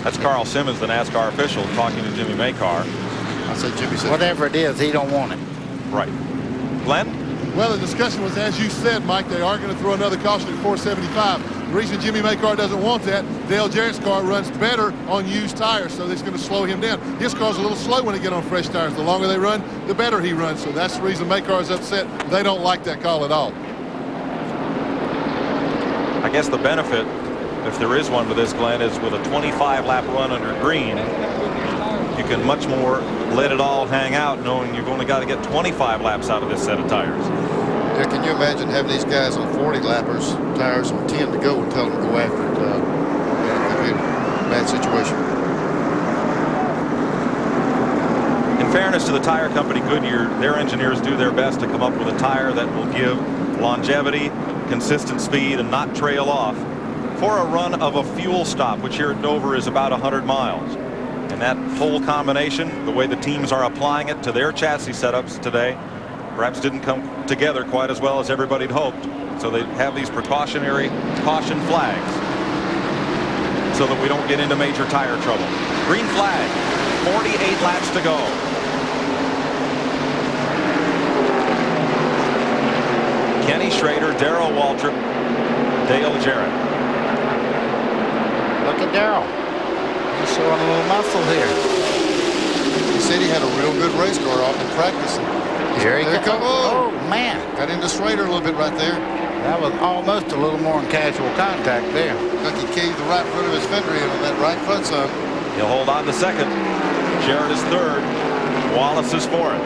That's Carl Simmons, the NASCAR official, talking to Jimmy Makar. I say Jimmy said whatever it is, he don't want it. Right. Glenn? Well, the discussion was, as you said, Mike, they are going to throw another caution at 475. The reason Jimmy Makar doesn't want that, Dale Jarrett's car runs better on used tires, so that's going to slow him down. His car's a little slow when they get on fresh tires. The longer they run, the better he runs. So that's the reason Makar's upset. They don't like that call at all. I guess the benefit, if there is one with this, Glenn, is with a 25-lap run under green, you can much more let it all hang out knowing you've only got to get 25 laps out of this set of tires. Yeah, can you imagine having these guys on 40 lappers, tires on 10 to go, and tell them to go after it? It could be a bad situation. In fairness to the tire company Goodyear, their engineers do their best to come up with a tire that will give longevity, consistent speed, and not trail off for a run of a fuel stop, which here at Dover is about 100 miles. And that whole combination, the way the teams are applying it to their chassis setups today, perhaps didn't come together quite as well as everybody'd hoped. So they have these precautionary caution flags so that we don't get into major tire trouble. Green flag, 48 laps to go. Kenny Schrader, Darrell Waltrip, Dale Jarrett. Look at Darrell. He's showing a little muscle here. He said he had a real good race car off in practice. Here he comes. Oh, man. Got into Schrader a little bit right there. That was almost a little more in casual contact there. Like he caved the right front of his fender in on that right front side. He'll hold on to second. Jarrett is third. Wallace is fourth.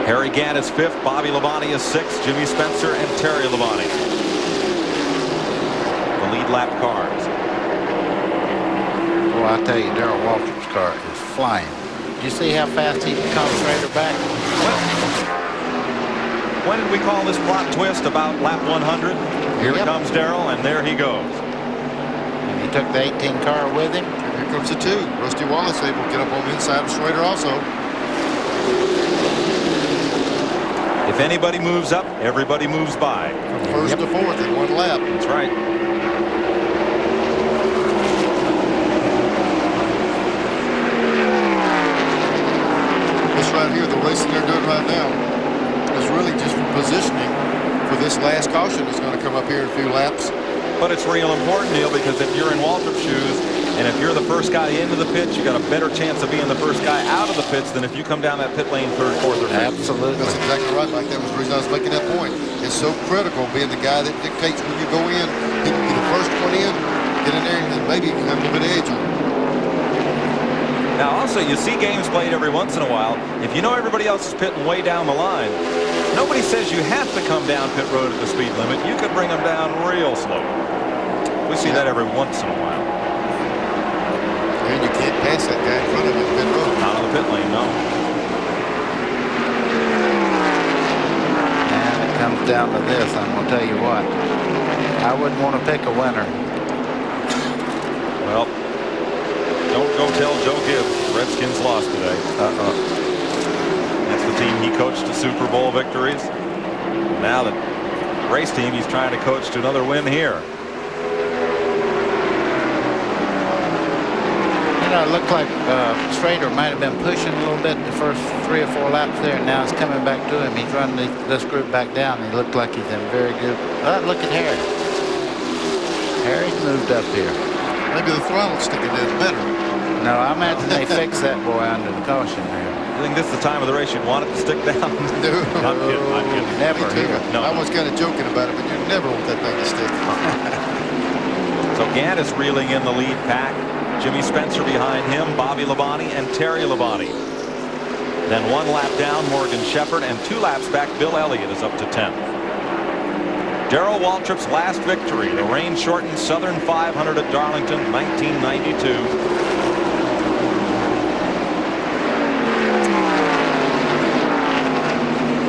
Harry Gant is fifth. Bobby Labonte is sixth. Jimmy Spencer and Terry Labonte. The lead lap cars. Well, I tell you, Darrell Waltrip's car is flying. Did you see how fast he can come Schrader back? When did we call this plot twist about lap 100? Here comes Darrell, and there he goes. And he took the 18 car with him. And here comes the 2. Rusty Wallace able to get up on the inside of Schrader also. If anybody moves up, everybody moves by. From first to fourth in one lap. That's right. This right here, the racing they're doing right now, is really just for positioning for this last caution that's going to come up here in a few laps. But it's real important, Neil, because if you're in Waltrip's shoes and if you're the first guy into the pits, you got a better chance of being the first guy out of the pits than if you come down that pit lane third, fourth, or fifth. Absolutely. That's exactly right. Like that was the reason I was making that point. It's so critical being the guy that dictates when you go in. He can be the first one in, get in there, and then maybe you can have a little bit of edge on him. Now, also, you see games played every once in a while. If you know everybody else is pitting way down the line, nobody says you have to come down pit road at the speed limit. You could bring them down real slow. We see that every once in a while. And you can't pass that guy in front of you pit road. Not on the pit lane, no. And it comes down to this. I'm going to tell you what. I wouldn't want to pick a winner. Well, don't go tell Joe Gibbs the Redskins lost today. That's the team he coached to Super Bowl victories. Now the race team he's trying to coach to another win here. It looked like Schrader might have been pushing a little bit the first 3 or 4 laps there, and now it's coming back to him. He's running this group back down. He looked like he's in very good. Look at Harry. Harry's moved up here. Maybe the throttle's sticking in better. No, I imagine they fixed that boy under the caution there. You think this is the time of the race you'd want it to stick down? No. I'm kidding. Never. No. I was kind of joking about it, but you never want that thing to stick. So Gant is reeling in the lead pack. Jimmy Spencer behind him, Bobby Labonte and Terry Labonte. Then 1 lap down, Morgan Shepherd, and 2 laps back, Bill Elliott is up to 10th. Darrell Waltrip's last victory, the rain-shortened Southern 500 at Darlington, 1992.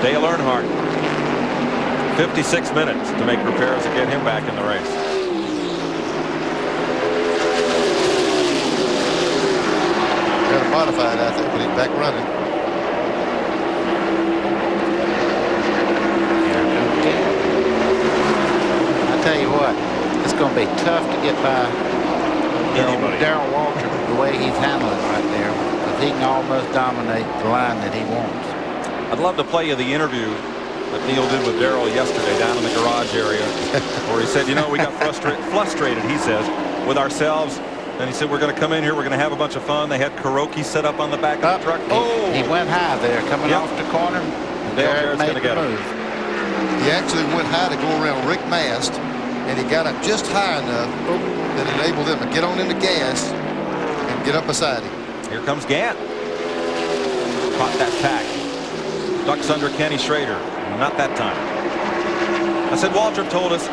Dale Earnhardt, 56 minutes to make repairs to get him back in the race. Modified out there, but he's back running. I tell you what, it's going to be tough to get by Darrell Waltrip the way he's handling right there, because he can almost dominate the line that he wants. I'd love to play you the interview that Neil did with Darrell yesterday down in the garage area, where he said, you know, we got frustrated, he says, with ourselves. And he said, we're going to come in here, we're going to have a bunch of fun. They had karaoke set up on the back of the truck. He went high there, coming off the corner. Dale Jarrett's going to get him. He actually went high to go around Rick Mast, and he got up just high enough that enabled him to get on in the gas and get up beside him. Here comes Gant. Caught that pack. ducks under Kenny Schrader. Not that time. I said Waltrip told us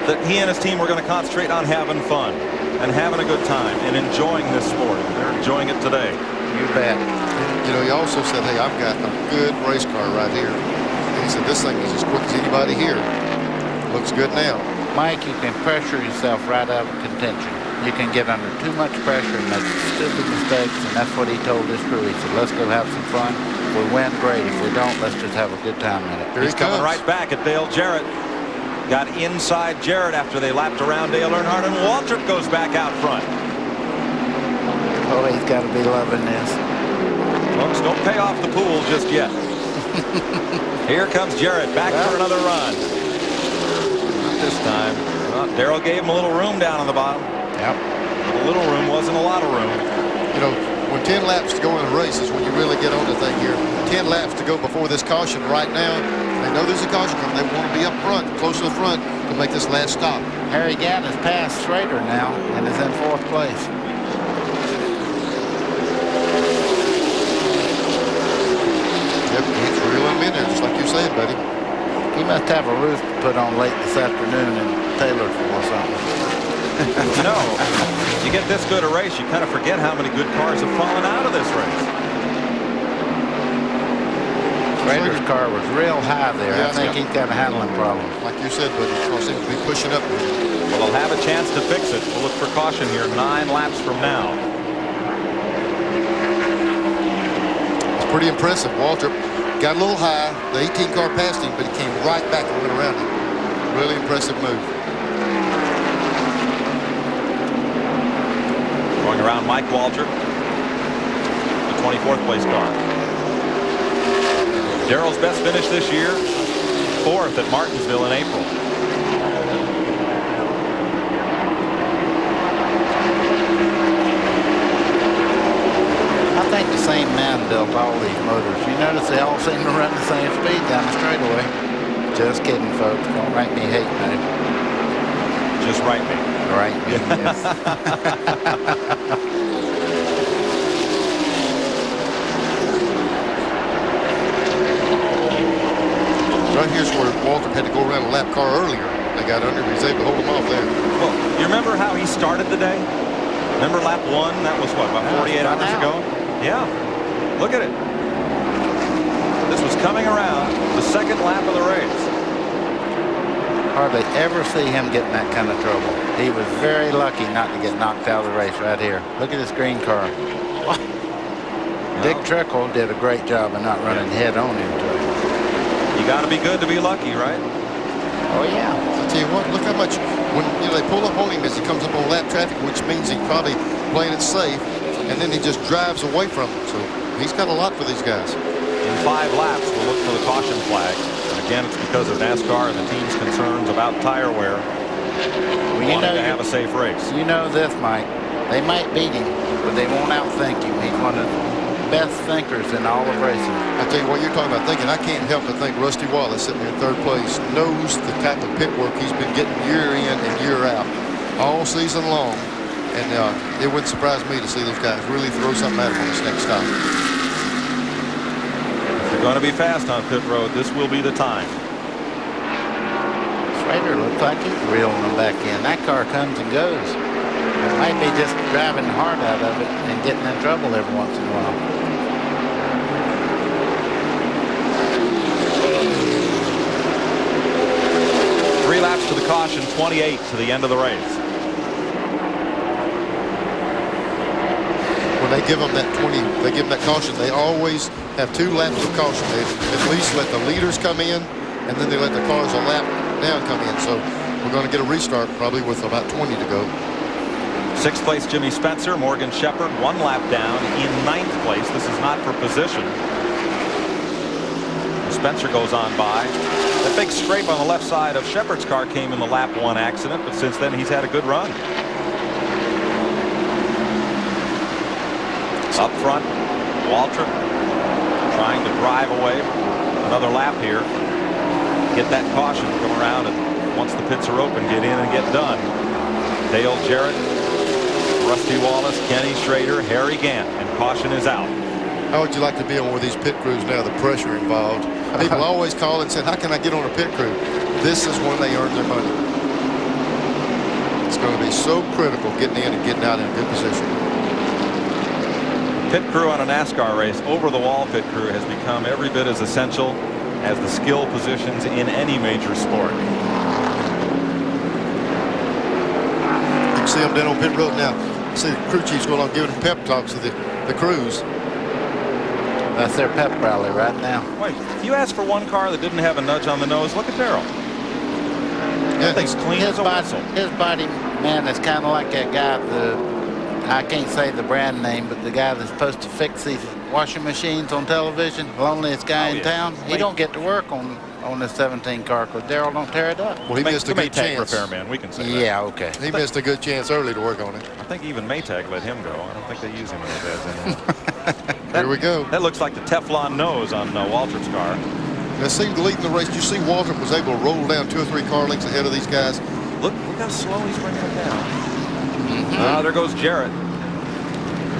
that he and his team were going to concentrate on having fun and having a good time and enjoying this sport. They're enjoying it today. You bet. You know, he also said, hey, I've got a good race car right here. And he said, this thing is as quick as anybody here. Looks good now. Mike, you can pressure yourself right out of contention. You can get under too much pressure and make stupid mistakes, and that's what he told his crew. He said, let's go have some fun. If we win, great. If we don't, let's just have a good time in it. He's coming right back at Dale Jarrett. Got inside Jarrett after they lapped around Dale Earnhardt, and Waltrip goes back out front. Oh, he's got to be loving this. Folks, don't pay off the pool just yet. Here comes Jarrett back for another run. Not this time. Well, Darrell gave him a little room down on the bottom. Yep. But a little room wasn't a lot of room. You know, when 10 laps to go in a race is when you really get on the thing here. 10 laps to go before this caution right now. They know there's a caution coming. They want to be up front, close to the front, to make this last stop. Harry Gant has passed Schrader now and is in 4th place. Yep, he's reeling him in there, just like you said, buddy. He must have a roof put on late this afternoon in Taylorsville or something. You know, you get this good a race, you kind of forget how many good cars have fallen out of this race. Schrader's car was real high there. Yeah, I think he's got a handling problem. Like you said, buddy, he seems to be pushing up. Well, they'll have a chance to fix it. We'll look for caution here 9 laps from now. It's pretty impressive. Waltrip got a little high. The 18 car passed him, but he came right back and went around him. Really impressive move. Going around Mike Waltrip, the 24th place car. Darrell's best finish this year, 4th at Martinsville in April. I think the same man built all these motors. You notice they all seem to run the same speed down the straightaway. Just kidding, folks. Don't write me hate mail. Just write me. Write me, yes. Right here's where Waltrip had to go around a lap car earlier. They got under him. He was able to hold him off there. Well, you remember how he started the day? Remember lap 1? That was what, about 48 hours ago? Yeah. Look at it. This was coming around the 2nd lap of the race. Hardly ever see him get in that kind of trouble. He was very lucky not to get knocked out of the race right here. Look at this green car. Dick Trickle did a great job of not running head on into it. You got to be good to be lucky, right? Oh, yeah. I tell you what, look how much, when they pull up on him as he comes up on lap traffic, which means he's probably playing it safe, and then he just drives away from it. So he's got a lot for these guys. In 5 laps, we'll look for the caution flag. And again, it's because of NASCAR and the team's concerns about tire wear. Well, wanting to have a safe race. You know this, Mike. They might beat him, but they won't outthink him. He's one of the best thinkers in all of racing. I tell you what, you're talking about thinking. I can't help but think Rusty Wallace, sitting in 3rd place, knows the type of pit work he's been getting year in and year out, all season long. And it wouldn't surprise me to see those guys really throw something at him on this next stop. If they're going to be fast on pit road, this will be the time. Schrader looks like he's reeling them back in. That car comes and goes. It might be just driving the heart out of it and getting in trouble every once in a while. 3 laps to the caution, 28 to the end of the race. When they give them that 20, they give them that caution, they always have 2 laps of caution. They at least let the leaders come in, and then they let the cars a lap down come in. So we're going to get a restart probably with about 20 to go. 6th place, Jimmy Spencer. Morgan Shepherd, 1 lap down in 9th place. This is not for position. Spencer goes on by. That big scrape on the left side of Shepherd's car came in the lap 1 accident, but since then he's had a good run. Up front, Waltrip trying to drive away. Another lap here. Get that caution, come around, and once the pits are open, get in and get done. Dale Jarrett, Rusty Wallace, Kenny Schrader, Harry Gant, and caution is out. How would you like to be on one of these pit crews now, the pressure involved? People always call and say, how can I get on a pit crew? This is when they earn their money. It's going to be so critical getting in and getting out in a good position. Pit crew on a NASCAR race, over-the-wall pit crew, has become every bit as essential as the skill positions in any major sport. You can see them down on pit road now. See the crew chiefs going on giving pep talks to the crews. That's their pep rally right now. Wait, you asked for one car that didn't have a nudge on the nose. Look at Darrell. Yeah, that thing's clean as a whistle. His body, man, is kind of like that guy, I can't say the brand name, but the guy that's supposed to fix these washing machines on television, the loneliest guy in town. He don't get to work on this 17 car because Darrell don't tear it up. Well, he missed a good chance. Repairman, we can say that. Yeah, okay. He missed a good chance early to work on it. I think even Maytag let him go. I don't think they use him as anymore. Here we go. That looks like the Teflon nose on Waltrip's car. Now, see, leading the race, you see Waltrip was able to roll down 2 or 3 car lengths ahead of these guys. Look how slow he's bringing it down. There goes Jarrett.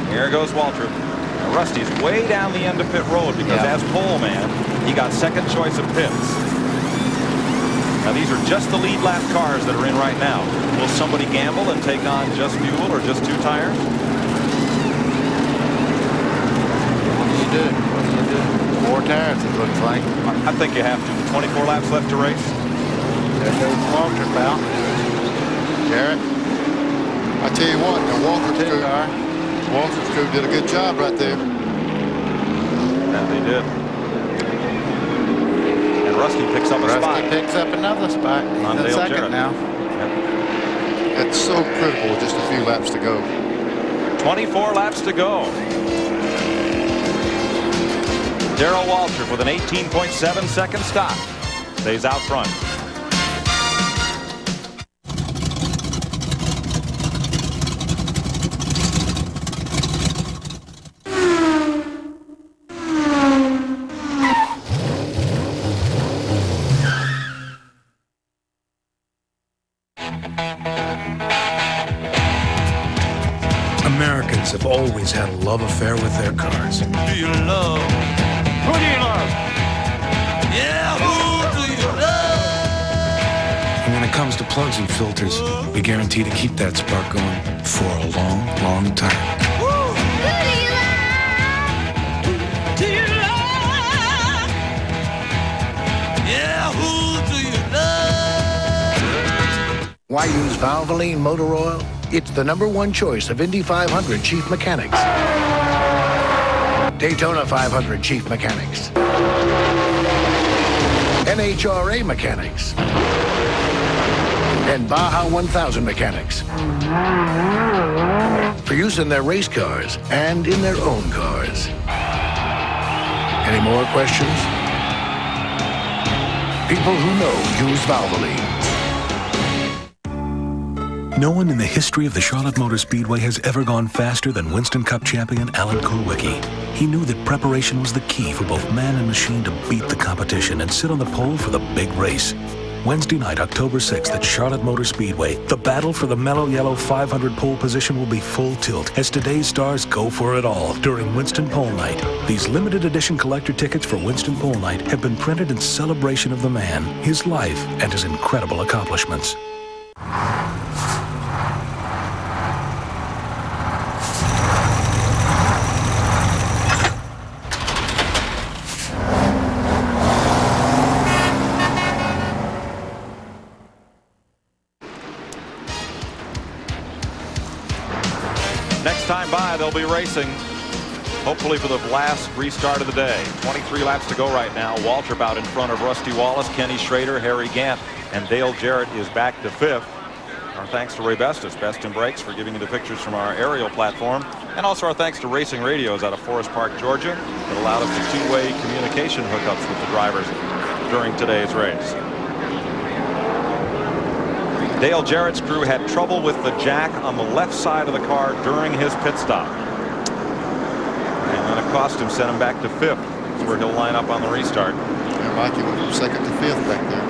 Here goes Waltrip. Now, Rusty's way down the end of pit road because as pole man, he got second choice of pits. Now, these are just the lead lap cars that are in right now. Will somebody gamble and take on just fuel or just 2 tires? What do you do? 4 tires, it looks like. I think you have to. 24 laps left to race. There goes Waltrip out. Jarrett. I tell you what, now Waltrip's crew did a good job right there. Yeah, they did. And Rusty picks up a spot. Rusty picks up another spot. He's on in Dale second Jarrett now. Yep. It's so critical with just a few laps to go. 24 laps to go. Darrell Waltrip with an 18.7 second stop. Stays out front. Americans have always had a love affair with their cars. Do you love? Who do you love? Yeah, who do you love? And when it comes to plugs and filters, we guarantee to keep that spark going for a long, long time. Do you love? Yeah, who do you love? Why use Valvoline motor oil? It's the #1 choice of Indy 500 chief mechanics, Daytona 500 chief mechanics, NHRA mechanics, and Baja 1000 mechanics. For use in their race cars and in their own cars. Any more questions? People who know use Valvoline. No one in the history of the Charlotte Motor Speedway has ever gone faster than Winston Cup champion Alan Kulwicki. He knew that preparation was the key for both man and machine to beat the competition and sit on the pole for the big race. Wednesday night, October 6th at Charlotte Motor Speedway, the battle for the mellow yellow 500 pole position will be full tilt as today's stars go for it all during Winston Pole Night. These limited edition collector tickets for Winston Pole Night have been printed in celebration of the man, his life, and his incredible accomplishments. Next time by, they'll be racing, hopefully for the last restart of the day. 23 laps to go right now. Waltrip out in front of Rusty Wallace, Kenny Schrader, Harry Gant, and Dale Jarrett is back to 5th. Our thanks to Ray Bestis, Best in Brakes, for giving you the pictures from our aerial platform. And also our thanks to Racing Radios out of Forest Park, Georgia, that allowed us the 2-way communication hookups with the drivers during today's race. Dale Jarrett's crew had trouble with the jack on the left side of the car during his pit stop. And then it cost him, sent him back to 5th. That's where he'll line up on the restart. Yeah, Mikey went from 2nd to 5th back there.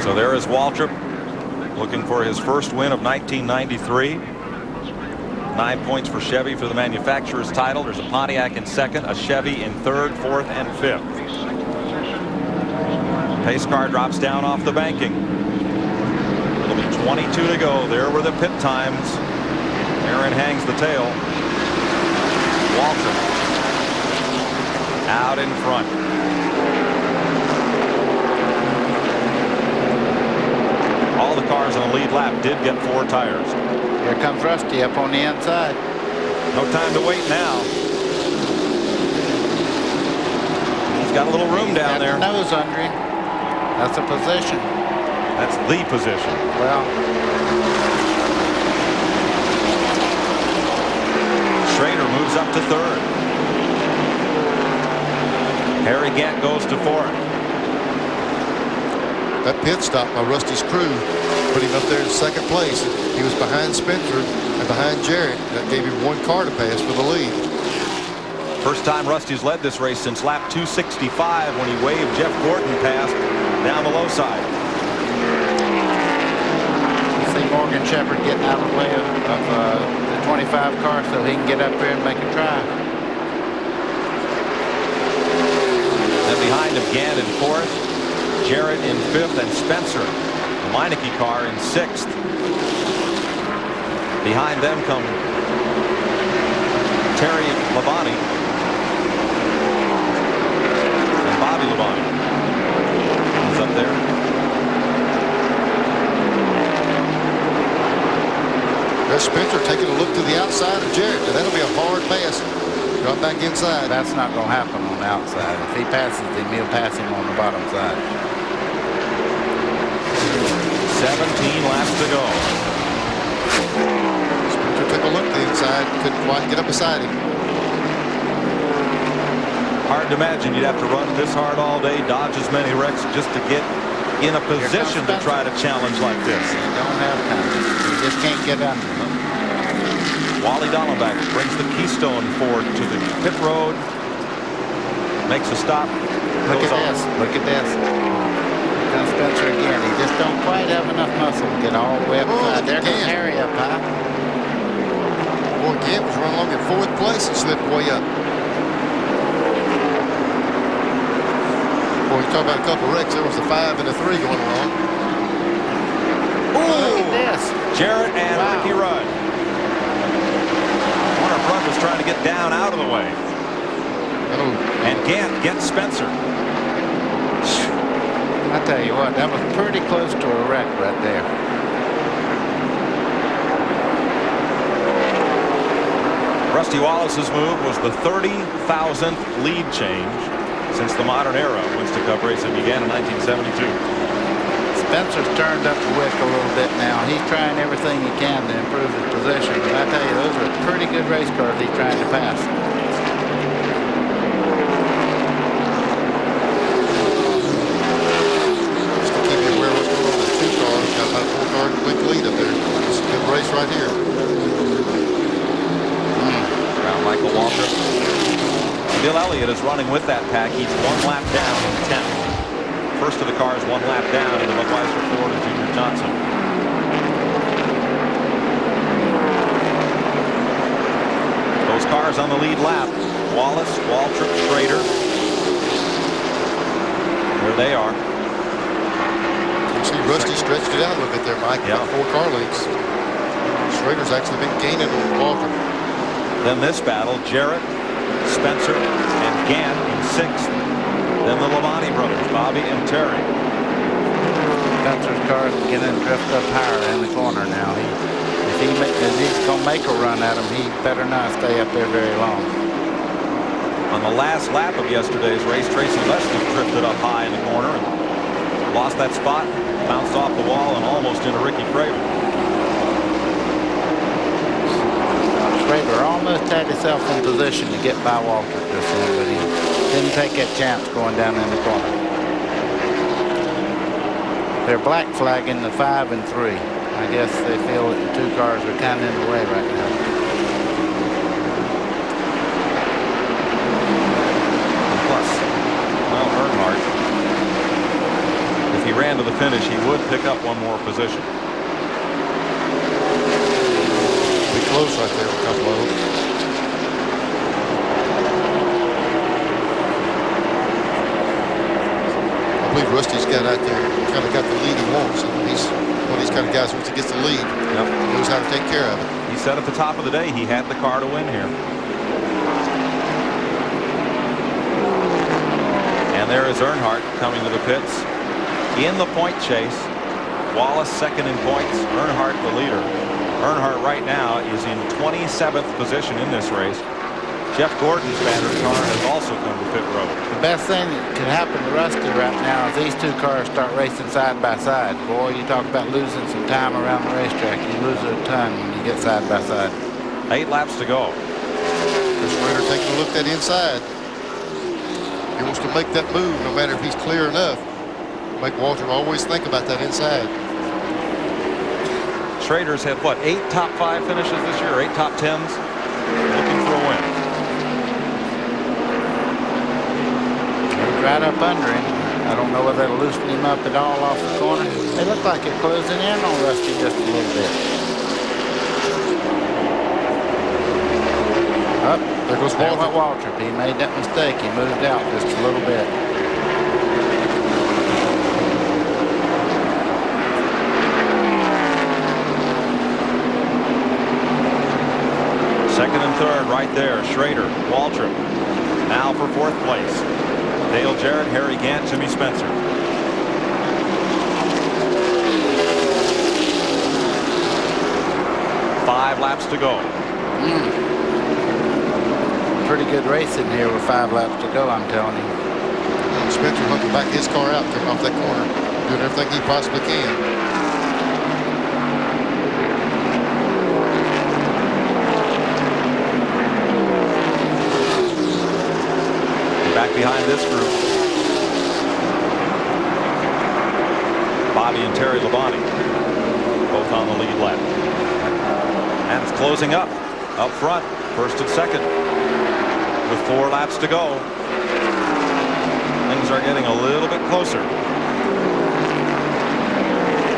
So there is Waltrip looking for his first win of 1993. 9 points for Chevy for the manufacturer's title. There's a Pontiac in second, a Chevy in third, fourth, and fifth. Pace car drops down off the banking. It'll be 22 to go. There were the pit times. Aaron hangs the tail. Walter out in front. All the cars on the lead lap did get 4 tires. Here comes Rusty up on the inside. No time to wait now. He's got a little room down there. Nose under him. That's a position. That's the position. Well, Schrader moves up to third. Harry Gant goes to fourth. That pit stop by Rusty's crew put him up there in second place. He was behind Spencer and behind Jarrett. That gave him 1 car to pass for the lead. First time Rusty's led this race since lap 265 when he waved Jeff Gordon past down the low side. you see Morgan Shepherd getting out of the way of the 25 car so he can get up here and make a try. Then behind him, Gant in fourth, Jarrett in fifth, and Spencer, the Meineke car, in sixth. Behind them come Terry Labonte and Bobby Labonte. He's up there. There's Spencer taking a look to the outside of Jarrett. And that'll be a hard pass. Drop back inside. That's not going to happen on the outside. If he passes him, he'll pass him on the bottom side. 17 laps to go. Spencer took a look to the inside. Couldn't quite get up beside him. Hard to imagine you'd have to run this hard all day, dodge as many wrecks just to get in a position to try to challenge like this. You don't have time. You just can't get under him. Wally Dallenbach brings the Keystone Ford to the pit road. Makes a stop. Look at this. Look at this. Here comes Spencer again. He just don't quite have enough muscle to get all the way up high. There goes Harry up high. Boy, Gant was running along in fourth place and slipped way up. Boy, you talk about a couple of wrecks. There was a 5 and a 3 going wrong. Look at this. Jarrett and Ricky Rudd. Warner Bruck was trying to get down out of the way. And Gant gets Spencer. I tell you what, that was pretty close to a wreck right there. Rusty Wallace's move was the 30,000th lead change since the modern era Winston Cup racing began in 1972. Spencer's turned up the wick a little bit now. He's trying everything he can to improve his position. But I tell you, those are pretty good race cars he's trying to pass. Just to keep you aware of what's going on with the 2 cars. Got about a 4-car quick lead up there. This is a good race right here. Around Michael Walter. Bill Elliott is running with that pack. He's 1 lap down in 10th. First of the cars 1 lap down in the Budweiser Ford and Junior Johnson. Those cars on the lead lap. Wallace, Waltrip, Schrader. There they are. You see Rusty stretched it out a little bit there, Mike. Yeah. About 4 car lengths. Schrader's actually been gaining on Walter. Then this battle, Jarrett, Spencer, and Gant in 6th. Then the Labonte brothers, Bobby and Terry. Spencer's car is beginning to drift up higher in the corner now. If he's going to make a run at him, he better not stay up there very long. On the last lap of yesterday's race, Tracy Leslie drifted up high in the corner and lost that spot, bounced off the wall and almost into Ricky Craven. Schrader almost had himself in position to get by Walter just then, but he didn't take that chance going down in the corner. They're black flagging the 5 and 3. I guess they feel that the 2 cars are kind of in the way right now. Plus, well, Earnhardt, if he ran to the finish, he would pick up 1 more position. Be close right there, a couple of them. I believe Rusty's got out there, kind of got the lead he wants. He's one of these kind of guys, once he gets the lead, knows how to take care of it. He said at the top of the day he had the car to win here. And there is Earnhardt coming to the pits in the point chase. Wallace second in points, Earnhardt the leader. Earnhardt right now is in 27th position in this race. Jeff Gordon's battered car has also come to pit road. The best thing that could happen to Rusty right now is these two cars start racing side by side. Boy, you talk about losing some time around the racetrack. You lose a ton when you get side by side. 8 laps to go. This Rader taking a look at that inside. He wants to make that move no matter if he's clear enough. Make Walter always think about that inside. Schrader's had, what, 8 top 5 finishes this year, or 8 top 10s? Looking for a win. He's right up under him. I don't know whether that'll loosen him up at all off the corner. They look like they're closing in on Rusty just a little bit. Up. There goes There Walter. went Walter. He made that mistake. He moved out just a little bit. Second and third right there. Schrader, Waltrip. Now for 4th place. Dale Jarrett, Harry Gant, Jimmy Spencer. Five laps to go. Pretty good racing here with 5 laps to go, I'm telling you. Spencer hunting back his car out, coming off that corner, doing everything he possibly can. Back behind this group, Bobby and Terry Labonte, both on the lead lap. And it's closing up front, first and second, with 4 laps to go. Things are getting a little bit closer.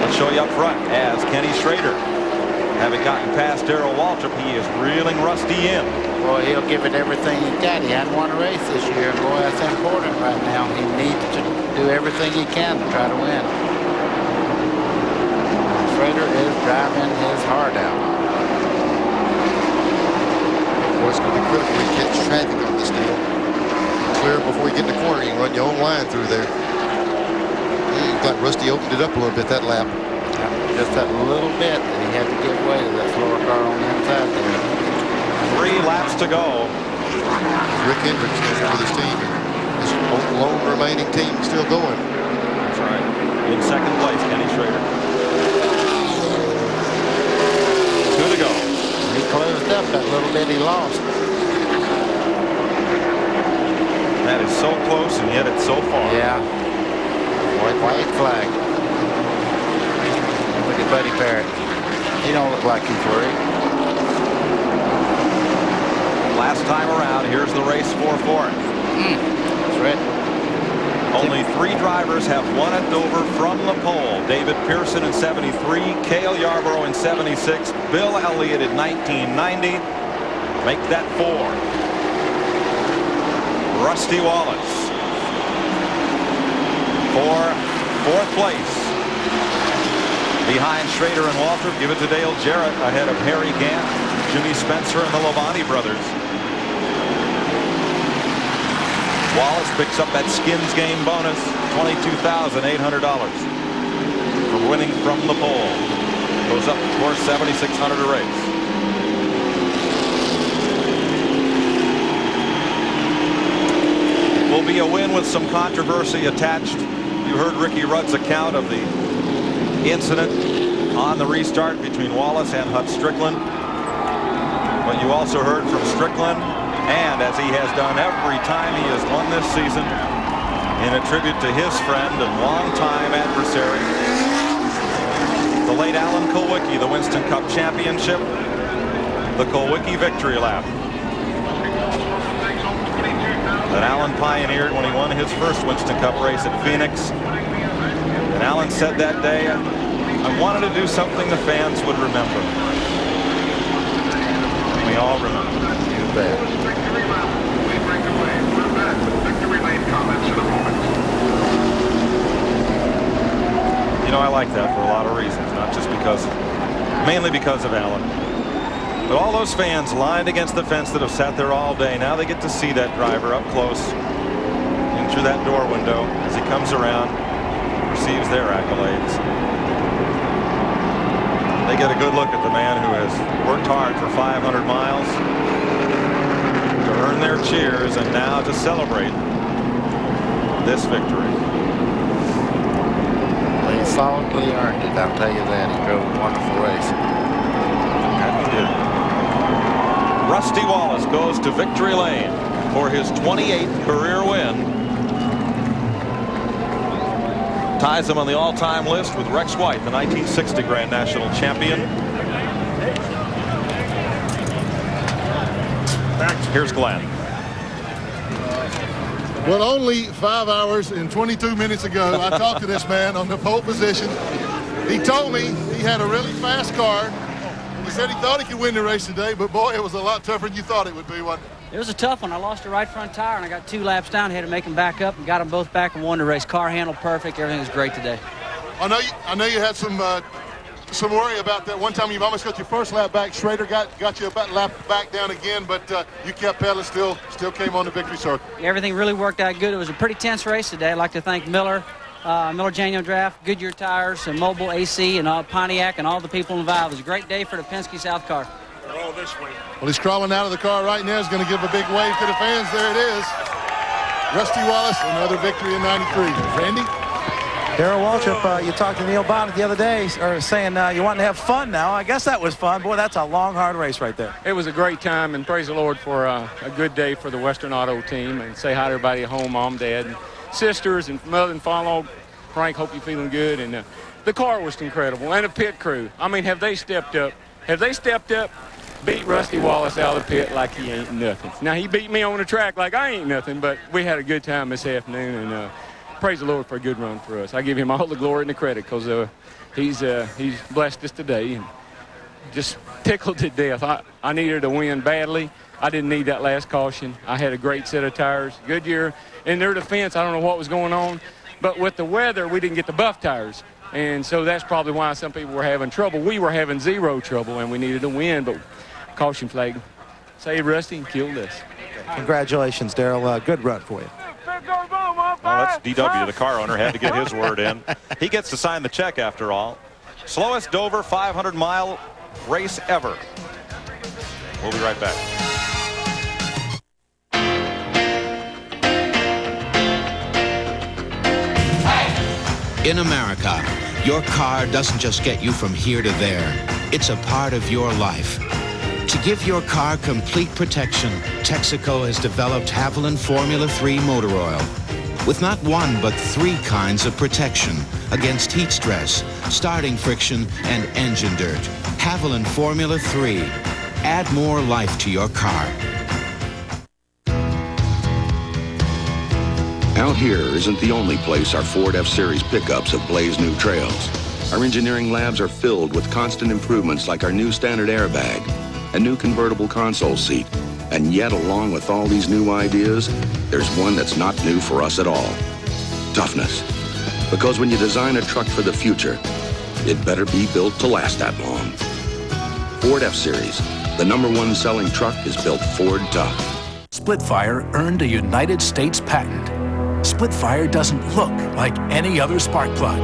Let's show you up front as Kenny Schrader, having gotten past Darrell Waltrip, he is reeling Rusty in. Boy, he'll give it everything he's got. He hadn't won a race this year. Boy, that's important right now. He needs to do everything he can to try to win. Schrader is driving his heart out. Boy, it's going to be critical when you catch traffic on this deal. Clear before you get in the corner. You can run your own line through there. Thought Rusty opened it up a little bit that lap. Just that little bit that he had to give way to that slower car on the inside there. 3 laps to go. Rick Hendricks with his team. His lone remaining team still going. That's right. In second place, Kenny Schrader. 2 to go. He closed up that little bit he lost. That is so close and yet it's so far. Yeah. White flag. Look at Buddy Barrett. He don't look like he's worried. Last time around, here's the race for it. That's right. Only 3 drivers have won at Dover from the pole. David Pearson in 73, Cale Yarborough in 76, Bill Elliott in 1990. Make that 4. Rusty Wallace for 4th place. Behind Schrader and Waltrip, give it to Dale Jarrett ahead of Harry Gant, Jimmy Spencer, and the Labonte brothers. Wallace picks up that skins game bonus, $22,800 for winning from the pole. Goes up towards $7,600 a race. Will be a win with some controversy attached. You heard Ricky Rudd's account of the incident on the restart between Wallace and Hut Strickland. But you also heard from Strickland, and as he has done every time he has won this season, in a tribute to his friend and longtime adversary, the late Alan Kulwicki, the Winston Cup Championship, the Kulwicki victory lap that Alan pioneered when he won his first Winston Cup race at Phoenix. And Alan said that day, I wanted to do something the fans would remember. we all remember. You bet. You know, I like that for a lot of reasons, not just because, mainly because of Alan. But all those fans lined against the fence that have sat there all day, now they get to see that driver up close in through that door window as he comes around, receives their accolades. They get a good look at the man who has worked hard for 500 miles to earn their cheers and now to celebrate this victory. Well, he solidly earned it, I'll tell you that. He drove a wonderful race. And he did. Rusty Wallace goes to victory lane for his 28th career win. Ties him on the all-time list with Rex White, the 1960 Grand National champion. Here's Glenn. Well, only 5 hours and 22 minutes ago, I talked to this man on the pole position. He told me he had a really fast car. He said he thought he could win the race today, but boy, it was a lot tougher than you thought it would be, wasn't it? It was a tough one. I lost the right front tire, and I got 2 laps down. Had to make them back up and got them both back and won the race. Car handled perfect. Everything was great today. I know you had some worry about that. One time you almost got your first lap back. Schrader got you about lap back down again, but you kept pedaling, still came on the victory circle. Everything really worked out good. It was a pretty tense race today. I'd like to thank Miller Genuine Draft, Goodyear Tires, and Mobile AC, and all Pontiac, and all the people involved. It was a great day for the Penske South car. They're all this way. Well, he's crawling out of the car right now. He's going to give a big wave to the fans. There it is. Rusty Wallace, another victory in 93. Randy? Darrell Waltrip, you talked to Neil Bonnet the other day, saying you want to have fun now. I guess that was fun. Boy, that's a long, hard race right there. It was a great time, and praise the Lord for a good day for the Western Auto team. And say hi to everybody at home, Mom, Dad, and sisters, and mother and father. Frank, hope you're feeling good. And the car was incredible, and the pit crew. I mean, have they stepped up? Have they stepped up? Beat Rusty Wallace out of the pit like he ain't nothing. Now, he beat me on the track like I ain't nothing, but we had a good time this afternoon, and praise the Lord for a good run for us. I give him all the glory and the credit because he's blessed us today and just tickled to death. I needed a win badly. I didn't need that last caution. I had a great set of tires. Goodyear, in their defense, I don't know what was going on, but with the weather, we didn't get the buff tires. And so that's probably why some people were having trouble. We were having zero trouble, and we needed a win, but caution flag saved Rusty and killed us. Congratulations, Darrell. Good run for you. Well, that's DW, the car owner, had to get his word in. He gets to sign the check after all. Slowest Dover 500-mile race ever. We'll be right back. In America, your car doesn't just get you from here to there. It's a part of your life. To give your car complete protection, Texaco has developed Haviland Formula 3 motor oil. With not one, but 3 kinds of protection against heat stress, starting friction, and engine dirt. Haviland Formula 3. Add more life to your car. Out here isn't the only place our Ford F-Series pickups have blazed new trails. Our engineering labs are filled with constant improvements like our new standard airbag, a new convertible console seat, and yet along with all these new ideas, there's one that's not new for us at all. Toughness. Because when you design a truck for the future, it better be built to last that long. Ford F-Series, the #1 selling truck, is built Ford tough. Splitfire earned a United States patent. Splitfire doesn't look like any other spark plug.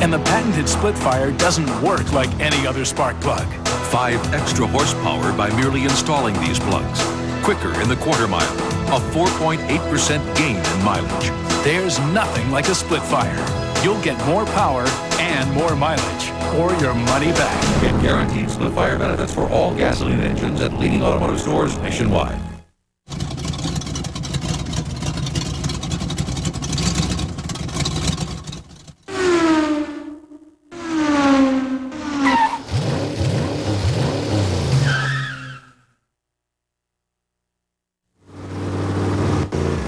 And the patented Splitfire doesn't work like any other spark plug. 5 extra horsepower by merely installing these plugs. Quicker in the quarter mile. A 4.8% gain in mileage. There's nothing like a Splitfire. You'll get more power and more mileage, or your money back. Get guaranteed Splitfire benefits for all gasoline engines at leading automotive stores nationwide.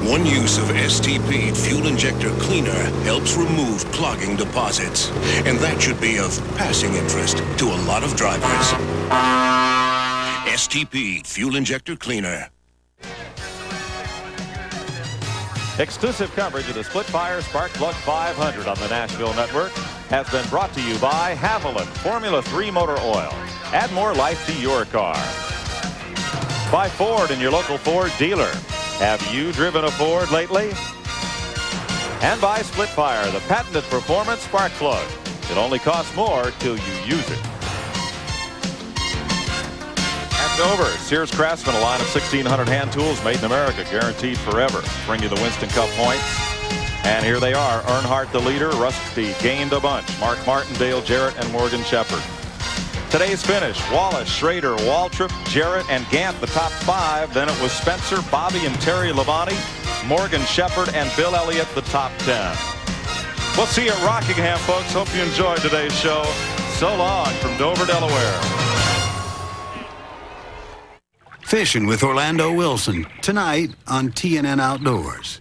One use of STP fuel injector cleaner helps remove clogging deposits, and that should be of passing interest to a lot of drivers. STP Fuel Injector Cleaner. Exclusive coverage of the Split-Fire Spark Plug 500 on the Nashville Network has been brought to you by Haviland Formula 3 Motor Oil. Add more life to your car. By Ford and your local Ford dealer. Have you driven a Ford lately? And by Split-Fire, the patented performance spark plug. It only costs more till you use it. At Dover, Sears Craftsman, a line of 1,600 hand tools made in America, guaranteed forever. Bring you the Winston Cup points. And here they are. Earnhardt the leader. Rusty gained a bunch. Mark Martin, Dale Jarrett, and Morgan Shepherd. Today's finish, Wallace, Schrader, Waltrip, Jarrett, and Gant, the top 5. Then it was Spencer, Bobby, and Terry Labonte, Morgan Shepherd, and Bill Elliott, the top 10. We'll see you at Rockingham, folks. Hope you enjoyed today's show. So long from Dover, Delaware. Fishing with Orlando Wilson, tonight on TNN Outdoors.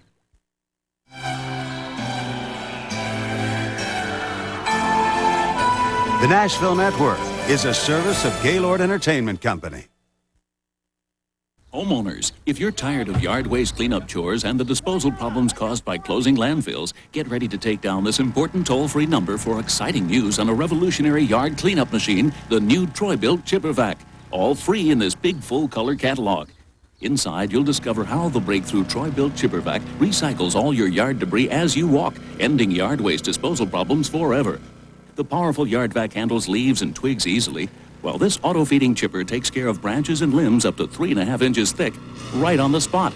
The Nashville Network is a service of Gaylord Entertainment Company. Homeowners, if you're tired of yard waste cleanup chores and the disposal problems caused by closing landfills, get ready to take down this important toll-free number for exciting news on a revolutionary yard cleanup machine, the new Troy-built Chipper Vac. All free in this big full-color catalog. Inside, you'll discover how the breakthrough Troy-built Chipper Vac recycles all your yard debris as you walk, ending yard waste disposal problems forever. The powerful yard vac handles leaves and twigs easily, while this auto-feeding chipper takes care of branches and limbs up to 3.5 inches thick, right on the spot.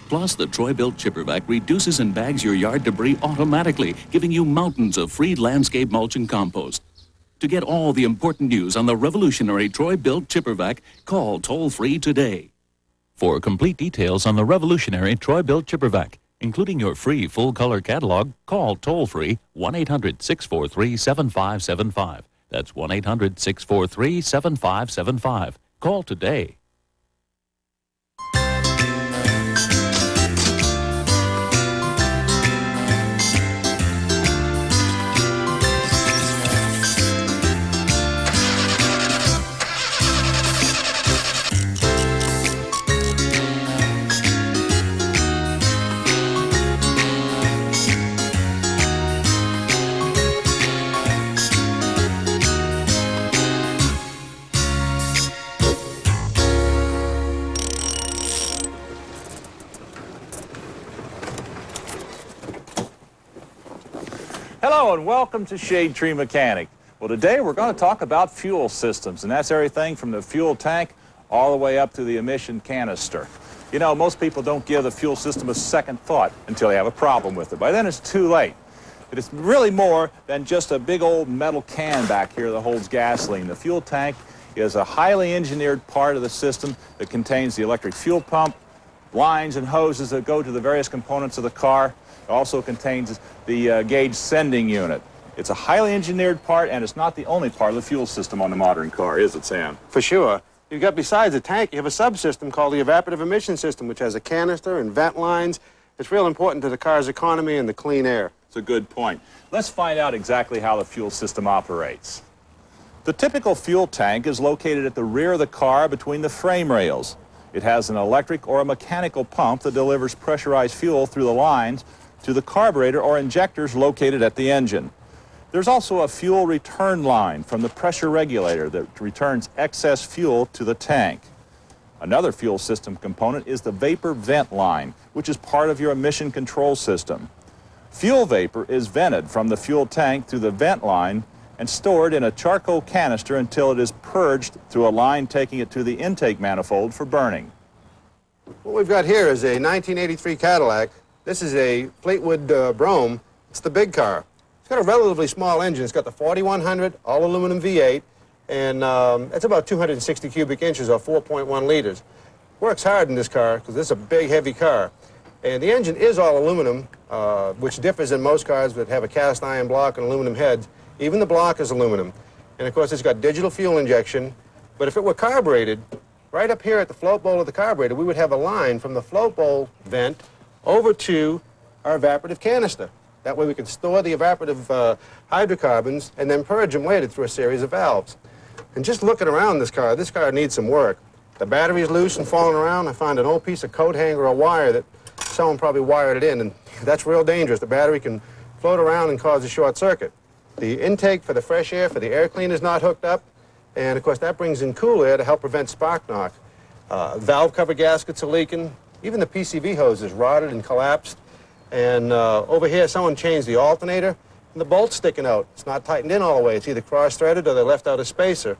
Plus, the Troy-built Chipper Vac reduces and bags your yard debris automatically, giving you mountains of free landscape mulch and compost. To get all the important news on the revolutionary Troy-built Chipper Vac, call toll-free today. For complete details on the revolutionary Troy-built Chipper Vac, including your free full-color catalog, call toll-free 1-800-643-7575. That's 1-800-643-7575. Call today. Hello and welcome to Shade Tree Mechanic. Well, today we're going to talk about fuel systems, and that's everything from the fuel tank all the way up to the emission canister. You know, most people don't give the fuel system a second thought until they have a problem with it. By then it's too late. It is really more than just a big old metal can back here that holds gasoline. The fuel tank is a highly engineered part of the system that contains the electric fuel pump, lines and hoses that go to the various components of the car. It also contains the gauge sending unit. It's a highly engineered part, and it's not the only part of the fuel system on the modern car, is it, Sam? For sure. You've got, besides the tank, you have a subsystem called the evaporative emission system, which has a canister and vent lines. It's real important to the car's economy and the clean air. It's a good point. Let's find out exactly how the fuel system operates. The typical fuel tank is located at the rear of the car between the frame rails. It has an electric or a mechanical pump that delivers pressurized fuel through the lines to the carburetor or injectors located at the engine. There's also a fuel return line from the pressure regulator that returns excess fuel to the tank. Another fuel system component is the vapor vent line, which is part of your emission control system. Fuel vapor is vented from the fuel tank through the vent line and stored in a charcoal canister until it is purged through a line taking it to the intake manifold for burning. What we've got here is a 1983 Cadillac. This is a Fleetwood Brougham. It's the big car. It's got a relatively small engine. It's got the 4100 all aluminum V8, and it's about 260 cubic inches or 4.1 liters. Works hard in this car because this is a big, heavy car. And the engine is all aluminum, which differs in most cars that have a cast iron block and aluminum heads. Even the block is aluminum. And of course, it's got digital fuel injection. But if it were carbureted, right up here at the float bowl of the carburetor, we would have a line from the float bowl vent over to our evaporative canister. That way we can store the evaporative hydrocarbons and then purge them later through a series of valves. And just looking around this car needs some work. The battery's loose and falling around. I find an old piece of coat hanger or wire that someone probably wired it in, and that's real dangerous. The battery can float around and cause a short circuit. The intake for the fresh air for the air cleaner is not hooked up, and of course that brings in cool air to help prevent spark knock. Valve cover gaskets are leaking. Even the PCV hose is rotted and collapsed. And over here, someone changed the alternator, and the bolt's sticking out. It's not tightened in all the way. It's either cross-threaded or they left out a spacer.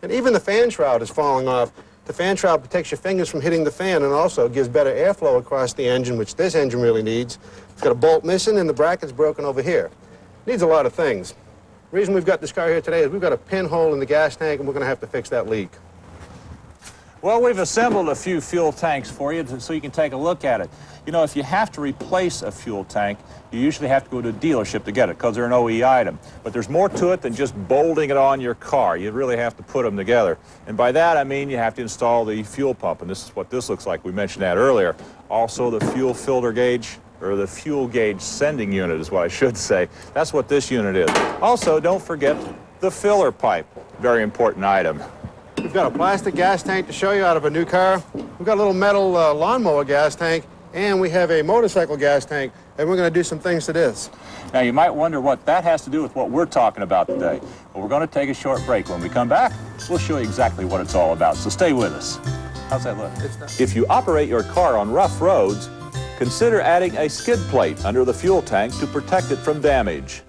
And even the fan shroud is falling off. The fan shroud protects your fingers from hitting the fan and also gives better airflow across the engine, which this engine really needs. It's got a bolt missing and the bracket's broken over here. Needs a lot of things. The reason we've got this car here today is we've got a pinhole in the gas tank and we're going to have to fix that leak. Well, we've assembled a few fuel tanks for you so you can take a look at it. You know, if you have to replace a fuel tank, you usually have to go to a dealership to get it because they're an OE item. But there's more to it than just bolting it on your car. You really have to put them together. And by that, I mean you have to install the fuel pump, and this is what this looks like. We mentioned that earlier. Also, the fuel filter gauge, or the fuel gauge sending unit is what I should say. That's what this unit is. Also, don't forget the filler pipe. Very important item. We've got a plastic gas tank to show you out of a new car. We've got a little metal lawnmower gas tank, and we have a motorcycle gas tank, and we're going to do some things to this. Now, you might wonder what that has to do with what we're talking about today. Well, we're going to take a short break. When we come back, we'll show you exactly what it's all about, so stay with us. How's that look? If you operate your car on rough roads, consider adding a skid plate under the fuel tank to protect it from damage.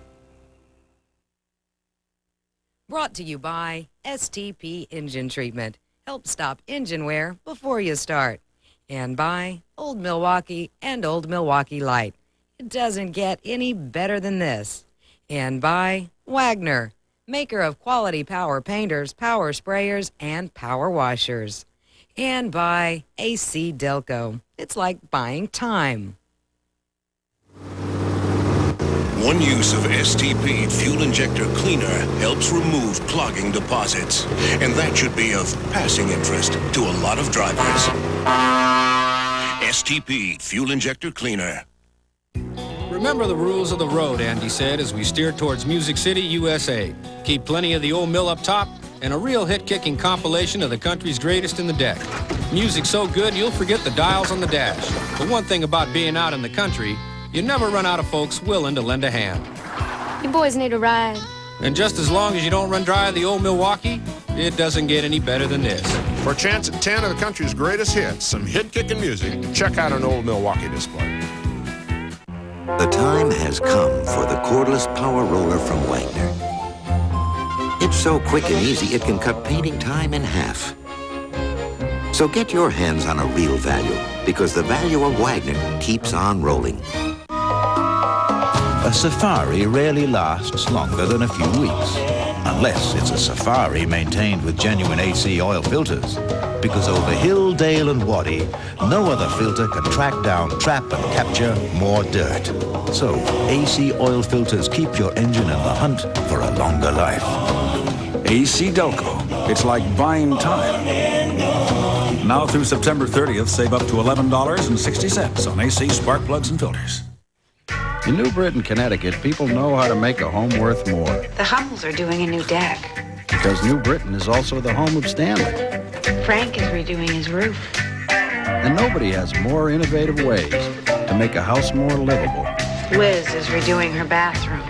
Brought to you by STP Engine Treatment. Help stop engine wear before you start. And by Old Milwaukee and Old Milwaukee Light. It doesn't get any better than this. And by Wagner, maker of quality power painters, power sprayers, and power washers. And by AC Delco. It's like buying time. One use of STP Fuel Injector Cleaner helps remove clogging deposits. And that should be of passing interest to a lot of drivers. STP Fuel Injector Cleaner. Remember the rules of the road, Andy said, as we steer towards Music City, USA. Keep plenty of the old mill up top and a real hit-kicking compilation of the country's greatest in the deck. Music so good you'll forget the dials on the dash. But one thing about being out in the country, you never run out of folks willing to lend a hand. You boys need a ride. And just as long as you don't run dry of the old Milwaukee, it doesn't get any better than this. For a chance at 10 of the country's greatest hits, some hit-kicking music, check out an old Milwaukee display. The time has come for the cordless power roller from Wagner. It's so quick and easy, it can cut painting time in half. So get your hands on a real value, because the value of Wagner keeps on rolling. A safari rarely lasts longer than a few weeks, unless it's a safari maintained with genuine AC oil filters. Because over hill, dale, and wadi, no other filter can track down, trap, and capture more dirt. So, AC oil filters keep your engine in the hunt for a longer life. AC Delco. It's like buying time. Now through September 30th, save up to $11.60 on AC spark plugs and filters. In New Britain, Connecticut, people know how to make a home worth more. The Hummels are doing a new deck. Because New Britain is also the home of Stanley. Frank is redoing his roof. And nobody has more innovative ways to make a house more livable. Liz is redoing her bathroom.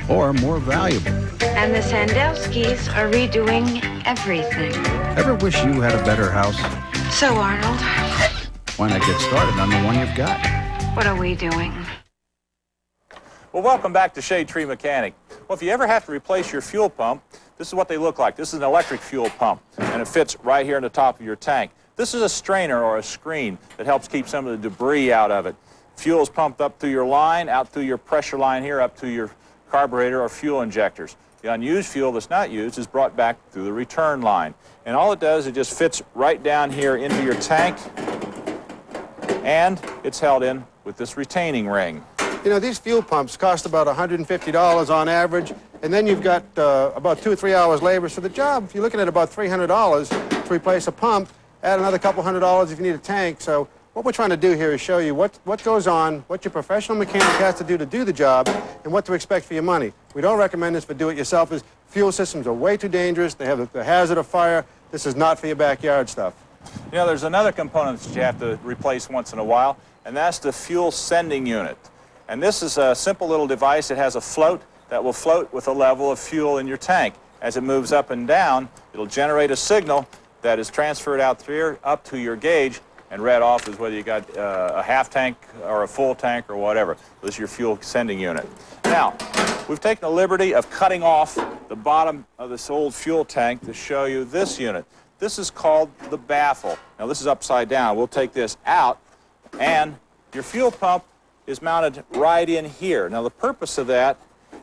Or more valuable. And the Sandowskis are redoing everything. Ever wish you had a better house? So, Arnold, Why not get started on the one you've got? what are we doing? Well, welcome back to Shade Tree Mechanic. Well, if you ever have to replace your fuel pump, this is what they look like. This is an electric fuel pump, and it fits right here in the top of your tank. This is a strainer or a screen that helps keep some of the debris out of it. Fuel is pumped up through your line, out through your pressure line here, up to your carburetor or fuel injectors. The unused fuel that's not used is brought back through the return line. And all it does, it just fits right down here into your tank, and it's held in with this retaining ring. You know, these fuel pumps cost about $150 on average, and then you've got about 2 or 3 hours labor. So the job, if you're looking at about $300 to replace a pump, add another couple $100 if you need a tank. So what we're trying to do here is show you what goes on, what your professional mechanic has to do the job, and what to expect for your money. We don't recommend this for do-it-yourselfers. Fuel systems are way too dangerous. They have the hazard of fire. This is not for your backyard stuff. You know, there's another component that you have to replace once in a while, and that's the fuel sending unit. And this is a simple little device. It has a float that will float with a level of fuel in your tank. As it moves up and down, it'll generate a signal that is transferred out through here up to your gauge and read off as whether you got a half tank or a full tank or whatever. This is your fuel sending unit. Now, we've taken the liberty of cutting off the bottom of this old fuel tank to show you this unit. This is called the baffle. Now, this is upside down. We'll take this out, and your fuel pump is mounted right in here. Now, the purpose of that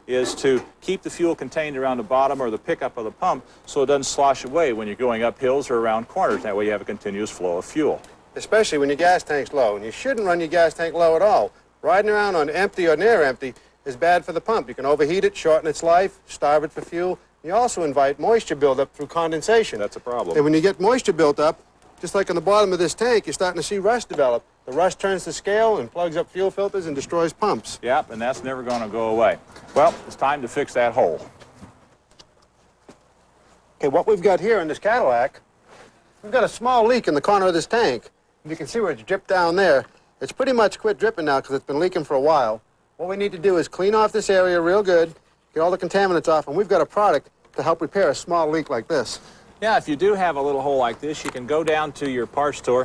is to keep the fuel contained around the bottom or the pickup of the pump so it doesn't slosh away when you're going up hills or around corners. That way you have a continuous flow of fuel. Especially when your gas tank's low. And you shouldn't run your gas tank low at all. Riding around on empty or near empty is bad for the pump. You can overheat it, shorten its life, starve it for fuel. You also invite moisture buildup through condensation. That's a problem. And when you get moisture built up, just like on the bottom of this tank, you're starting to see rust develop. The rust turns to scale and plugs up fuel filters and destroys pumps. Yep, and that's never going to go away. Well, it's time to fix that hole. Okay, what we've got here in this Cadillac, we've got a small leak in the corner of this tank. You can see where it's dripped down there. It's pretty much quit dripping now because it's been leaking for a while. What we need to do is clean off this area real good, get all the contaminants off, and we've got a product to help repair a small leak like this. Yeah, if you do have a little hole like this, you can go down to your parts store,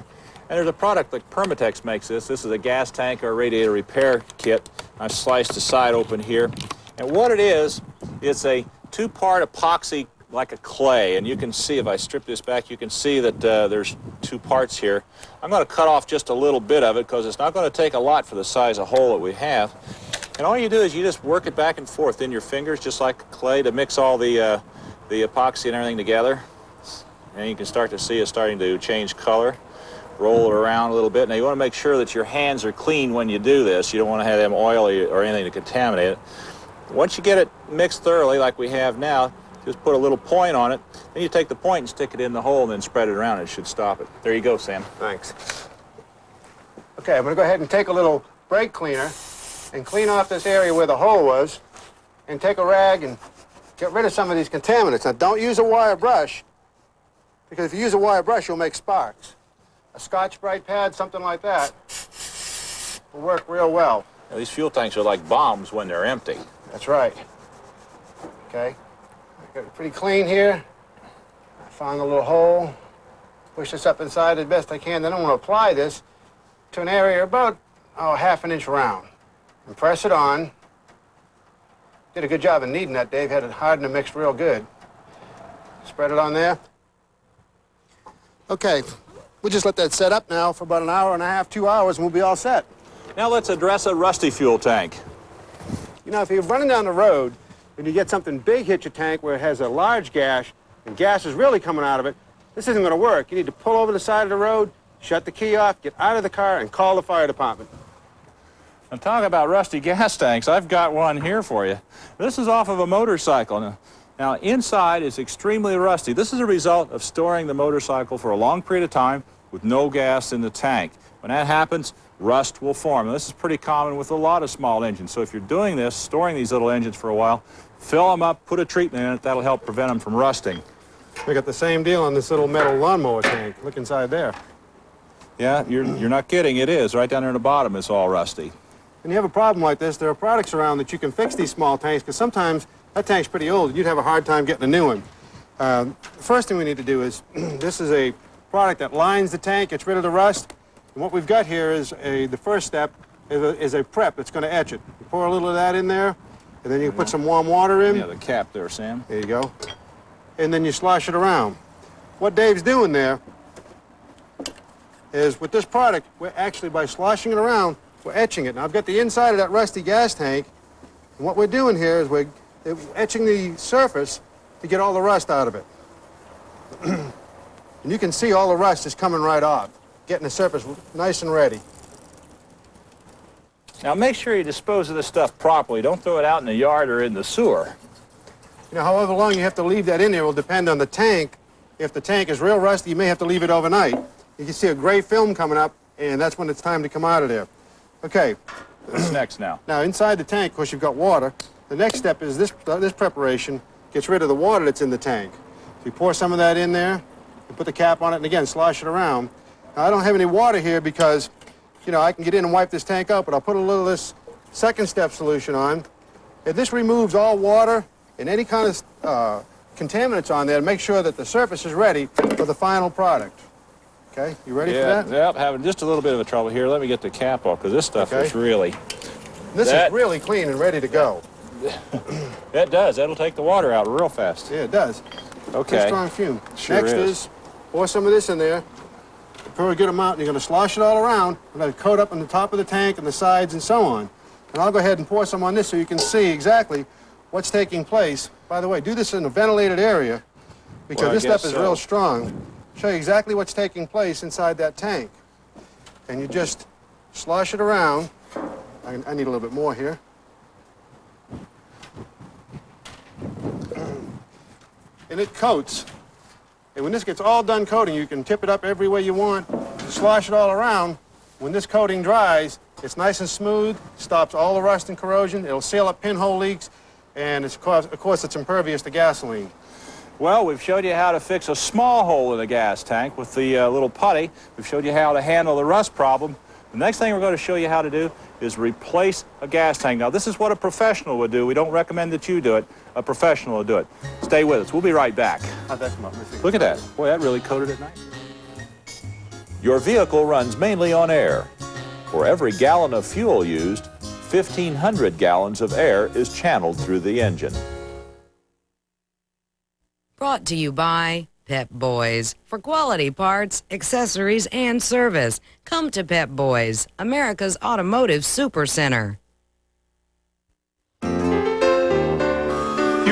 and there's a product like Permatex makes this. This is a gas tank or radiator repair kit. I've sliced the side open here. And what it is, it's a two-part epoxy like a clay. And you can see, if I strip this back, you can see that there's two parts here. I'm going to cut off just a little bit of it because it's not going to take a lot for the size of hole that we have. And all you do is you just work it back and forth in your fingers, just like clay, to mix all the epoxy and everything together. And you can start to see it starting to change color. Roll it around a little bit. Now, you want to make sure that your hands are clean when you do this. You don't want to have them oily or anything to contaminate it. Once you get it mixed thoroughly, like we have now, just put a little point on it. Then you take the point and stick it in the hole and then spread it around. It should stop it. There you go, Sam. Thanks. Okay, I'm going to go ahead and take a little brake cleaner and clean off this area where the hole was and take a rag and get rid of some of these contaminants. Now, don't use a wire brush, because if you use a wire brush, you'll make sparks. A Scotch-Brite pad, something like that, will work real well. Now, these fuel tanks are like bombs when they're empty. That's right. Okay. Got it pretty clean here. I found a little hole. Push this up inside as best I can. Then I'm going to apply this to an area about, half an inch round. And press it on. Did a good job of kneading that, Dave. Had it hardened and mixed real good. Spread it on there. Okay. We'll just let that set up now for about an hour and a half, 2 hours, and we'll be all set. Now let's address a rusty fuel tank. You know, if you're running down the road and you get something big hit your tank where it has a large gash and gas is really coming out of it, this isn't going to work. You need to pull over the side of the road, shut the key off, get out of the car, and call the fire department. Now, talk about rusty gas tanks. I've got one here for you. This is off of a motorcycle. Now, inside is extremely rusty. This is a result of storing the motorcycle for a long period of time with no gas in the tank. When that happens, rust will form. And this is pretty common with a lot of small engines. So if you're doing this, storing these little engines for a while, fill them up, put a treatment in it. That'll help prevent them from rusting. We got the same deal on this little metal lawnmower tank. Look inside there. Yeah, you're not kidding. It is. Right down there in the bottom, it's all rusty. When you have a problem like this, there are products around that you can fix these small tanks, because sometimes that tank's pretty old and you'd have a hard time getting a new one. The first thing we need to do is, this is a product that lines the tank, gets rid of the rust. And what we've got here is the first step is a prep that's going to etch it. You pour a little of that in there, and then you put some warm water in. Yeah, the cap there, Sam. There you go. And then you slosh it around. What Dave's doing there is, with this product, we're actually, by sloshing it around, we're etching it. Now, I've got the inside of that rusty gas tank, and what we're doing here is we're etching the surface to get all the rust out of it. And you can see all the rust is coming right off, getting the surface nice and ready. Now, make sure you dispose of this stuff properly. Don't throw it out in the yard or in the sewer. You know, however long you have to leave that in there will depend on the tank. If the tank is real rusty, you may have to leave it overnight. You can see a gray film coming up, and that's when it's time to come out of there. Okay. What's next now? Now, inside the tank, of course, you've got water. The next step is this preparation gets rid of the water that's in the tank. So you pour some of that in there, You put the cap on it, and again, slosh it around. Now, I don't have any water here because, you know, I can get in and wipe this tank out, but I'll put a little of this second step solution on. If this removes all water and any kind of contaminants on there, to make sure that the surface is ready for the final product. Okay, you ready for that? Yep, having just a little bit of a trouble here. Let me get the cap off, because this stuff is really... This is really clean and ready to go. It does. That'll take the water out real fast. Yeah, it does. Okay. Good strong fume. Sure Next is pour some of this in there. Pour a good amount, and you're going to slosh it all around. And let it coat up on the top of the tank and the sides and so on. And I'll go ahead and pour some on this so you can see exactly what's taking place. By the way, do this in a ventilated area because this stuff is real strong. Show you exactly what's taking place inside that tank. And you just slosh it around. I need a little bit more here. And it coats. And when this gets all done coating, you can tip it up every way you want, slosh it all around. When this coating dries, it's nice and smooth, stops all the rust and corrosion, it'll seal up pinhole leaks, and it's, of course it's impervious to gasoline. Well, we've showed you how to fix a small hole in the gas tank with the little putty. We've showed you how to handle the rust problem. The next thing we're going to show you how to do is replace a gas tank. Now, this is what a professional would do. We don't recommend that you do it. A professional will do it. Stay with us. We'll be right back. How'd that come up? Look at that. Boy, that really coated it nice. Your vehicle runs mainly on air. For every gallon of fuel used, 1,500 gallons of air is channeled through the engine. Brought to you by Pep Boys. For quality parts, accessories, and service, come to Pep Boys, America's automotive supercenter. You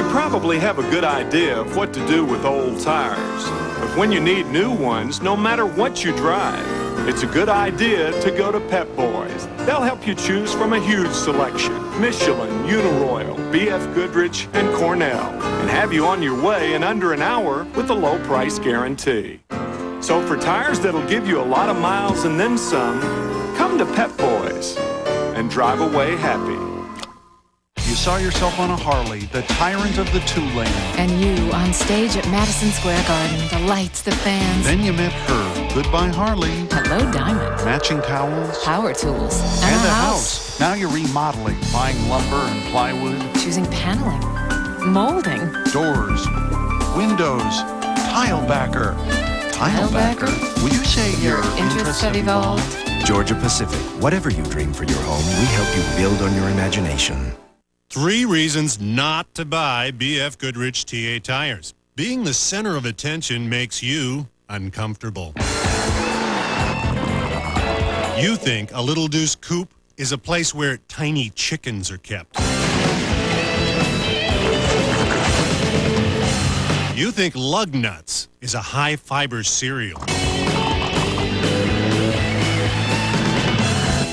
probably have a good idea of what to do with old tires. But when you need new ones, no matter what you drive, it's a good idea to go to Pep Boys. They'll help you choose from a huge selection: Michelin, Uniroyal, BF Goodrich, and Cornell, and have you on your way in under an hour with a low price guarantee. So for tires that'll give you a lot of miles and then some, come to Pep Boys and drive away happy. You saw yourself on a Harley, the tyrant of the two-lane. And you on stage at Madison Square Garden, the lights, the fans. Then you met her. Goodbye, Harley. Hello, Diamond. Matching towels. Power tools. And a house. Now you're remodeling, buying lumber and plywood. Choosing paneling. Molding. Doors. Windows. Tile backer. Tile backer? Would you say your interests have evolved? Georgia Pacific. Whatever you dream for your home, we help you build on your imagination. 3 reasons not to buy BF Goodrich TA tires. Being the center of attention makes you uncomfortable. You think a Little Deuce Coupe is a place where tiny chickens are kept. You think Lug Nuts is a high-fiber cereal.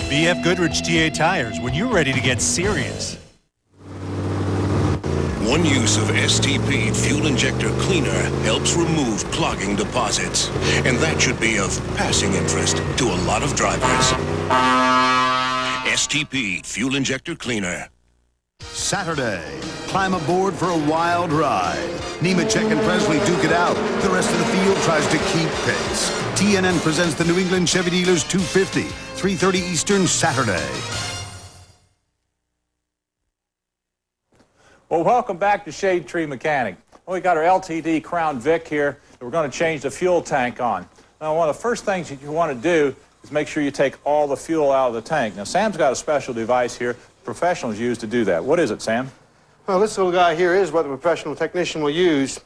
BF Goodrich TA tires when you're ready to get serious. One use of STP Fuel Injector Cleaner helps remove clogging deposits. And that should be of passing interest to a lot of drivers. STP Fuel Injector Cleaner. Saturday, climb aboard for a wild ride. Nemechek and Presley duke it out. The rest of the field tries to keep pace. TNN presents the New England Chevy Dealers 250, 3:30 Eastern, Saturday. Well, welcome back to Shade Tree Mechanic. Well, we got our LTD Crown Vic here that we're going to change the fuel tank on. Now, one of the first things that you want to do is make sure you take all the fuel out of the tank. Now, Sam's got a special device here professionals use to do that. What is it, Sam? Well, this little guy here is what the professional technician will use.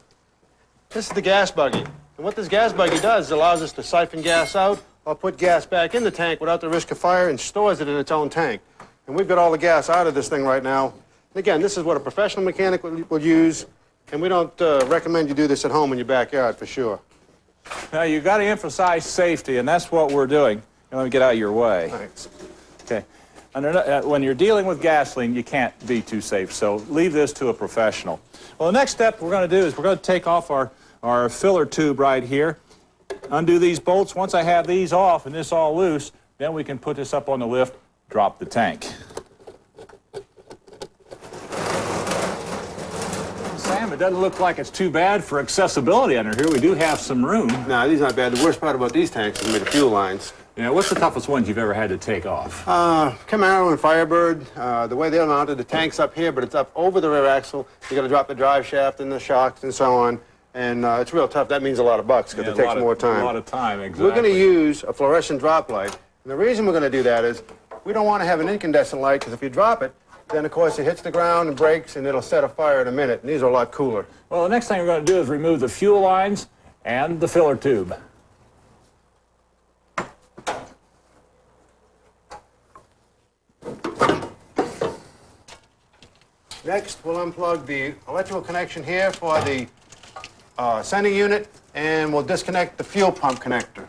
This is the gas buggy. And what this gas buggy does is allows us to siphon gas out or put gas back in the tank without the risk of fire and stores it in its own tank. And we've got all the gas out of this thing right now. And again, this is what a professional mechanic will use, and we don't recommend you do this at home in your backyard for sure. Now, you've got to emphasize safety, and that's what we're doing. Let me get out of your way. Thanks. Okay. When you're dealing with gasoline, you can't be too safe, so leave this to a professional. Well, the next step we're going to do is we're going to take off our filler tube right here, undo these bolts. Once I have these off and this all loose, then we can put this up on the lift, drop the tank. Sam It doesn't look like it's too bad for accessibility under here. We do have some room. No, these aren't bad. The worst part about these tanks is the fuel lines. Yeah, what's the toughest ones you've ever had to take off? Camaro and Firebird. The way they're mounted, the tank's up here, but it's up over the rear axle. You got to drop the drive shaft and the shocks and so on. And it's real tough. That means a lot of bucks because it takes more time. A lot of time, exactly. We're going to use a fluorescent drop light. And the reason we're going to do that is we don't want to have an incandescent light because if you drop it, then, of course, it hits the ground and breaks, and it'll set a fire in a minute. And these are a lot cooler. Well, the next thing we're going to do is remove the fuel lines and the filler tube. Next, we'll unplug the electrical connection here for the sending unit, and we'll disconnect the fuel pump connector.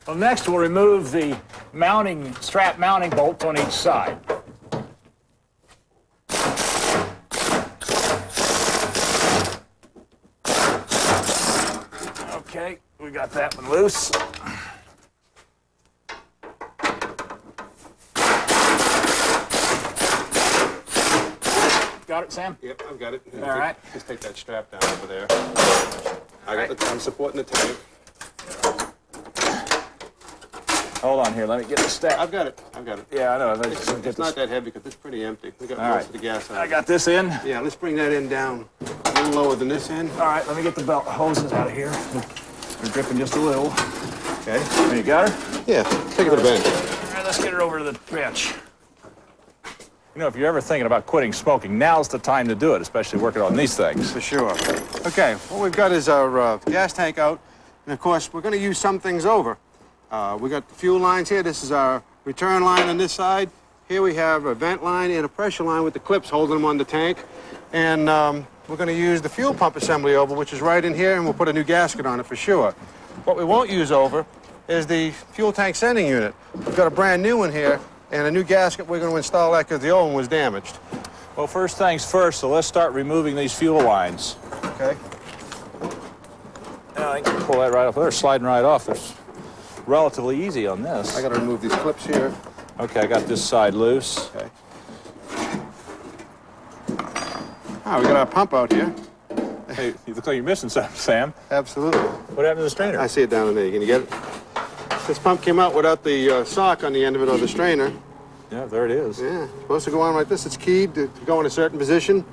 Well, next we'll remove the strap mounting bolts on each side. Okay, we got that one loose. Got it, Sam? Yep, I've got it. All right. Just take that strap down over there. I'm supporting the tank. Hold on here, let me get the stack. I've got it. Yeah, I know. It's not that heavy because it's pretty empty. We got most of the gas on it. I got this in. Yeah, let's bring that in down a little lower than this end. All right, let me get the belt hoses out of here. They're dripping just a little. Okay. You got her? Yeah, take it to the bench. All right, let's get her over to the bench. You know, if you're ever thinking about quitting smoking, now's the time to do it, especially working on these things. For sure. Okay, what we've got is our gas tank out, and of course, we're going to use some things over. We got the fuel lines here. This is our return line on this side. Here we have a vent line and a pressure line with the clips holding them on the tank. And we're going to use the fuel pump assembly over, which is right in here, and we'll put a new gasket on it for sure. What we won't use over is the fuel tank sending unit. We've got a brand new one here, and a new gasket we're going to install that because the old one was damaged. Well, first things first, so let's start removing these fuel lines. Okay. I can pull that right off. They're sliding right off. There's relatively easy on this. I got to remove these clips here. Okay, I got this side loose. Okay. Oh, we got our pump out here. Hey, you look like you're missing something, Sam. Absolutely. What happened to the strainer? I see it down in there. Can you get it? This pump came out without the sock on the end of it or the strainer. Yeah, there it is. Yeah, it's supposed to go on like this. It's keyed to go in a certain position.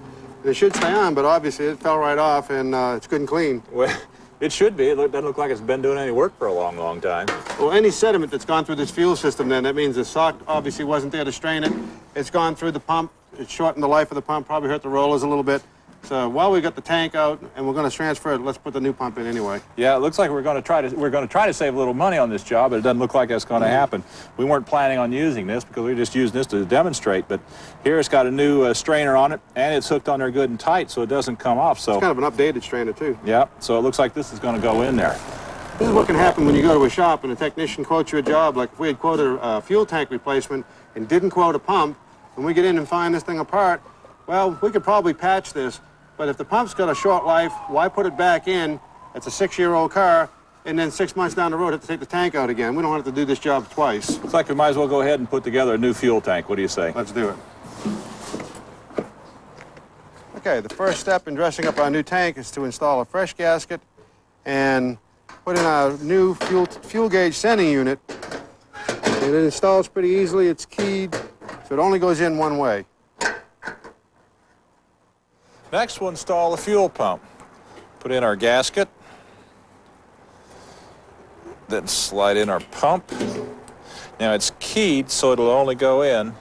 And it should stay on, but obviously it fell right off, and it's good and clean. Well, it should be. It doesn't look like it's been doing any work for a long, long time. Well, any sediment that's gone through this fuel system, then that means the sock obviously wasn't there to strain it. It's gone through the pump. It's shortened the life of the pump, probably hurt the rollers a little bit. So while we got the tank out and we're going to transfer it, let's put the new pump in anyway. Yeah, it looks like we're going to try to save a little money on this job, but it doesn't look like that's going to happen. We weren't planning on using this because we were just using this to demonstrate. But here it's got a new strainer on it, and it's hooked on there good and tight, so it doesn't come off. So it's kind of an updated strainer too. Yeah, so it looks like this is going to go in there. This is what can happen when you go to a shop and a technician quotes you a job. Like if we had quoted a fuel tank replacement and didn't quote a pump, and we get in and find this thing apart, well, we could probably patch this. But if the pump's got a short life, why put it back in? It's a 6-year-old car, and then 6 months down the road, have to take the tank out again. We don't have to do this job twice. Looks like we might as well go ahead and put together a new fuel tank. What do you say? Let's do it. Okay, the first step in dressing up our new tank is to install a fresh gasket and put in our new fuel gauge sending unit. And it installs pretty easily. It's keyed, so it only goes in one way. Next, we'll install the fuel pump. Put in our gasket. Then slide in our pump. Now it's keyed, so it'll only go in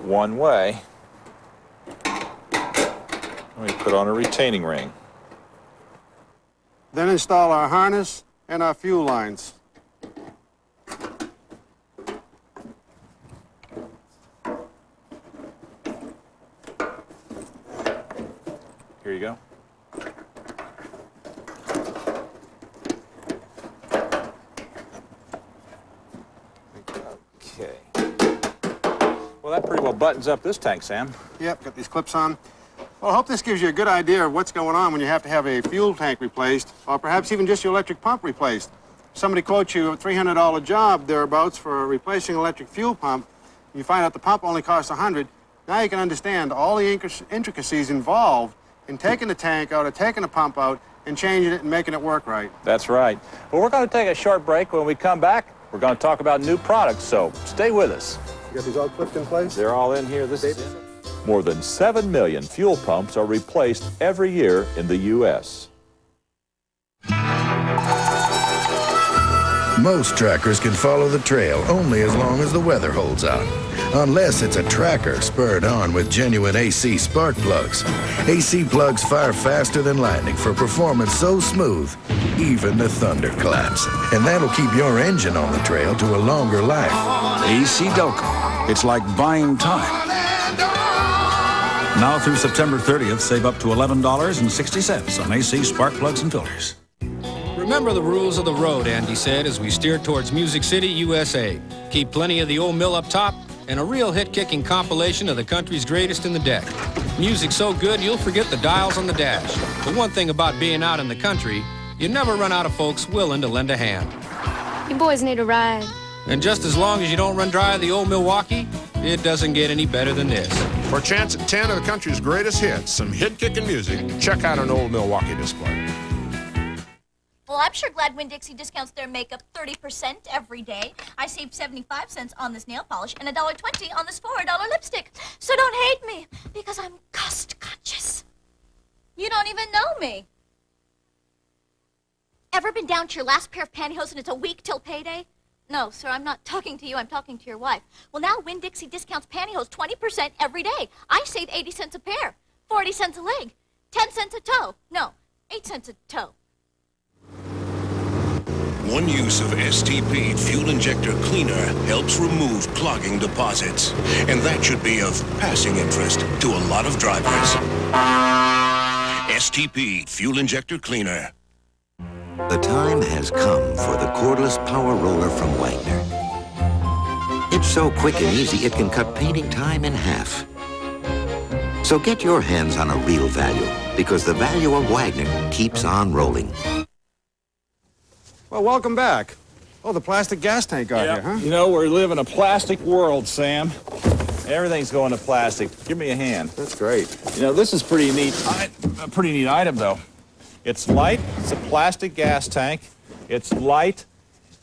one way. We put on a retaining ring. Then install our harness and our fuel lines. Here you go. Okay. Well, that pretty well buttons up this tank, Sam. Yep, got these clips on. Well, I hope this gives you a good idea of what's going on when you have to have a fuel tank replaced, or perhaps even just your electric pump replaced. Somebody quotes you a $300 job thereabouts for replacing an electric fuel pump. You find out the pump only costs $100. Now you can understand all the intricacies involved in taking the tank out or taking the pump out and changing it and making it work right. That's right. Well, we're going to take a short break. When we come back, we're going to talk about new products, so stay with us. You got these all clipped in place? They're all in here. This is it. More than 7 million fuel pumps are replaced every year in the U.S. Most trackers can follow the trail only as long as the weather holds out. Unless it's a tracker spurred on with genuine AC spark plugs. AC plugs fire faster than lightning for performance so smooth, even the thunder claps. And that'll keep your engine on the trail to a longer life. AC Delco. It's like buying time. Now through September 30th, save up to $11.60 on AC spark plugs and filters. Remember the rules of the road, Andy said, as we steer towards Music City, USA. Keep plenty of the old mill up top and a real hit-kicking compilation of the country's greatest in the deck. Music so good you'll forget the dials on the dash. The one thing about being out in the country, you never run out of folks willing to lend a hand. You boys need a ride. And just as long as you don't run dry of the old Milwaukee, it doesn't get any better than this. For a chance at 10 of the country's greatest hits, some hit-kicking music, check out an old Milwaukee display. Well, I'm sure glad Winn-Dixie discounts their makeup 30% every day. I saved 75 cents on this nail polish and $1.20 on this $4 lipstick. So don't hate me, because I'm cost-conscious. You don't even know me. Ever been down to your last pair of pantyhose and it's a week till payday? No, sir, I'm not talking to you. I'm talking to your wife. Well, now Winn-Dixie discounts pantyhose 20% every day. I save 80 cents a pair, 40 cents a leg, 10 cents a toe. No, 8 cents a toe. One use of STP Fuel Injector Cleaner helps remove clogging deposits. And that should be of passing interest to a lot of drivers. STP Fuel Injector Cleaner. The time has come for the cordless power roller from Wagner. It's so quick and easy, it can cut painting time in half. So get your hands on a real value, because the value of Wagner keeps on rolling. Well, welcome back. Oh, the plastic gas tank out here, huh? You know, we live in a plastic world, Sam. Everything's going to plastic. Give me a hand. That's great. You know, this is a pretty neat item, though. It's light. It's a plastic gas tank. It's light,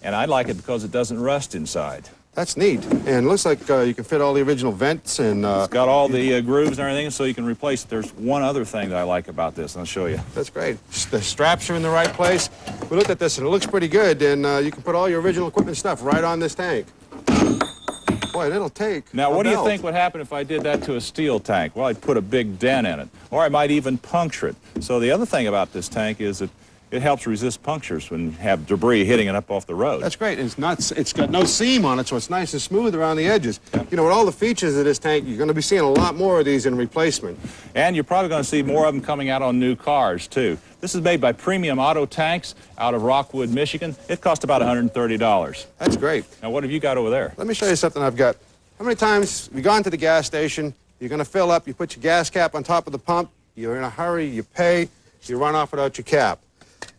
and I like it because it doesn't rust inside. That's neat. And it looks like you can fit all the original vents and... It's got all the grooves and everything, so you can replace it. There's one other thing that I like about this, and I'll show you. That's great. The straps are in the right place. We looked at this, and it looks pretty good, and you can put all your original equipment stuff right on this tank. Boy, it'll take Now, what do you think would happen if I did that to a steel tank? Well, I'd put a big dent in it, or I might even puncture it. So the other thing about this tank is that it helps resist punctures when you have debris hitting it up off the road. That's great. It's got no seam on it, so it's nice and smooth around the edges. Yep. You know, with all the features of this tank, you're going to be seeing a lot more of these in replacement. And you're probably going to see more of them coming out on new cars, too. This is made by Premium Auto Tanks out of Rockwood, Michigan. It cost about $130. That's great. Now, what have you got over there? Let me show you something I've got. How many times have you gone to the gas station, you're going to fill up, you put your gas cap on top of the pump, you're in a hurry, you pay, you run off without your cap.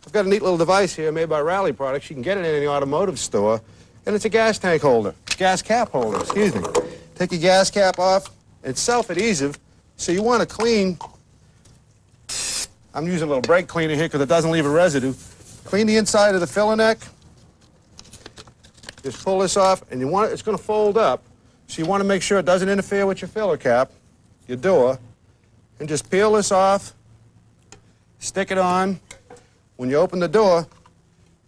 I've got a neat little device here made by Rally Products. You can get it in any automotive store, and it's a gas tank holder, gas cap holder, excuse me. Take your gas cap off. It's self-adhesive, so you want to clean. I'm using a little brake cleaner here because it doesn't leave a residue. Clean the inside of the filler neck. Just pull this off, and it's going to fold up, so you want to make sure it doesn't interfere with your filler cap, your door, and just peel this off, stick it on. When you open the door,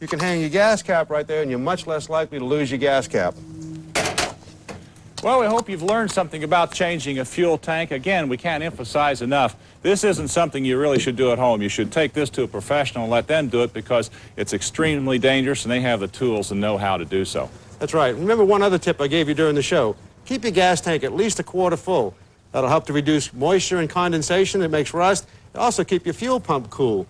you can hang your gas cap right there, and you're much less likely to lose your gas cap. Well, we hope you've learned something about changing a fuel tank. Again, we can't emphasize enough, this isn't something you really should do at home. You should take this to a professional and let them do it because it's extremely dangerous, and they have the tools and know how to do so. That's right. Remember one other tip I gave you during the show. Keep your gas tank at least a quarter full. That'll help to reduce moisture and condensation. It makes rust. It'll also keep your fuel pump cool.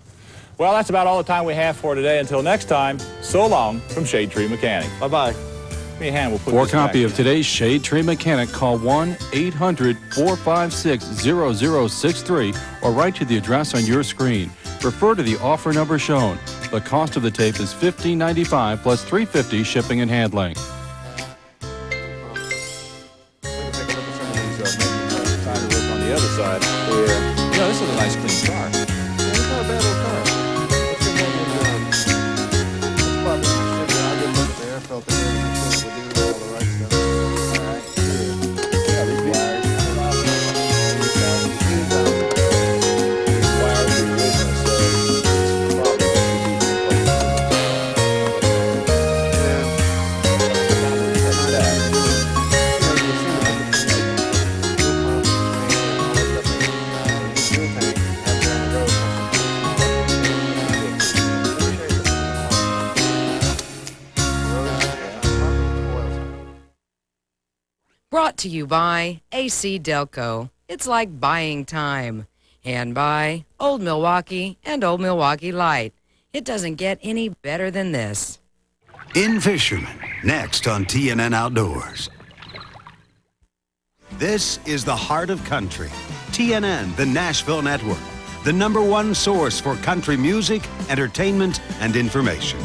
Well, that's about all the time we have for today. Until next time, so long from Shade Tree Mechanic. Bye-bye. Give me a hand, we'll put For a this copy back. of today's Shade Tree Mechanic, call 1-800-456-0063 or write to the address on your screen. Refer to the offer number shown. The cost of the tape is $15.95 plus $3.50 shipping and handling. side. Yeah. You know, this is a nice clean car. Yeah, it's not a bad little car. What's your name in it's probably sugar. I did look at the air filter here to make sure that we're doing all the right stuff. All right. Yeah, these wires. These wires are original, so it's probably Brought to you by AC Delco. It's like buying time. And by Old Milwaukee and Old Milwaukee Light. It doesn't get any better than this. In Fisherman, next on TNN Outdoors. This is the heart of country. TNN, the Nashville Network, the #1 source for country music, entertainment, and information.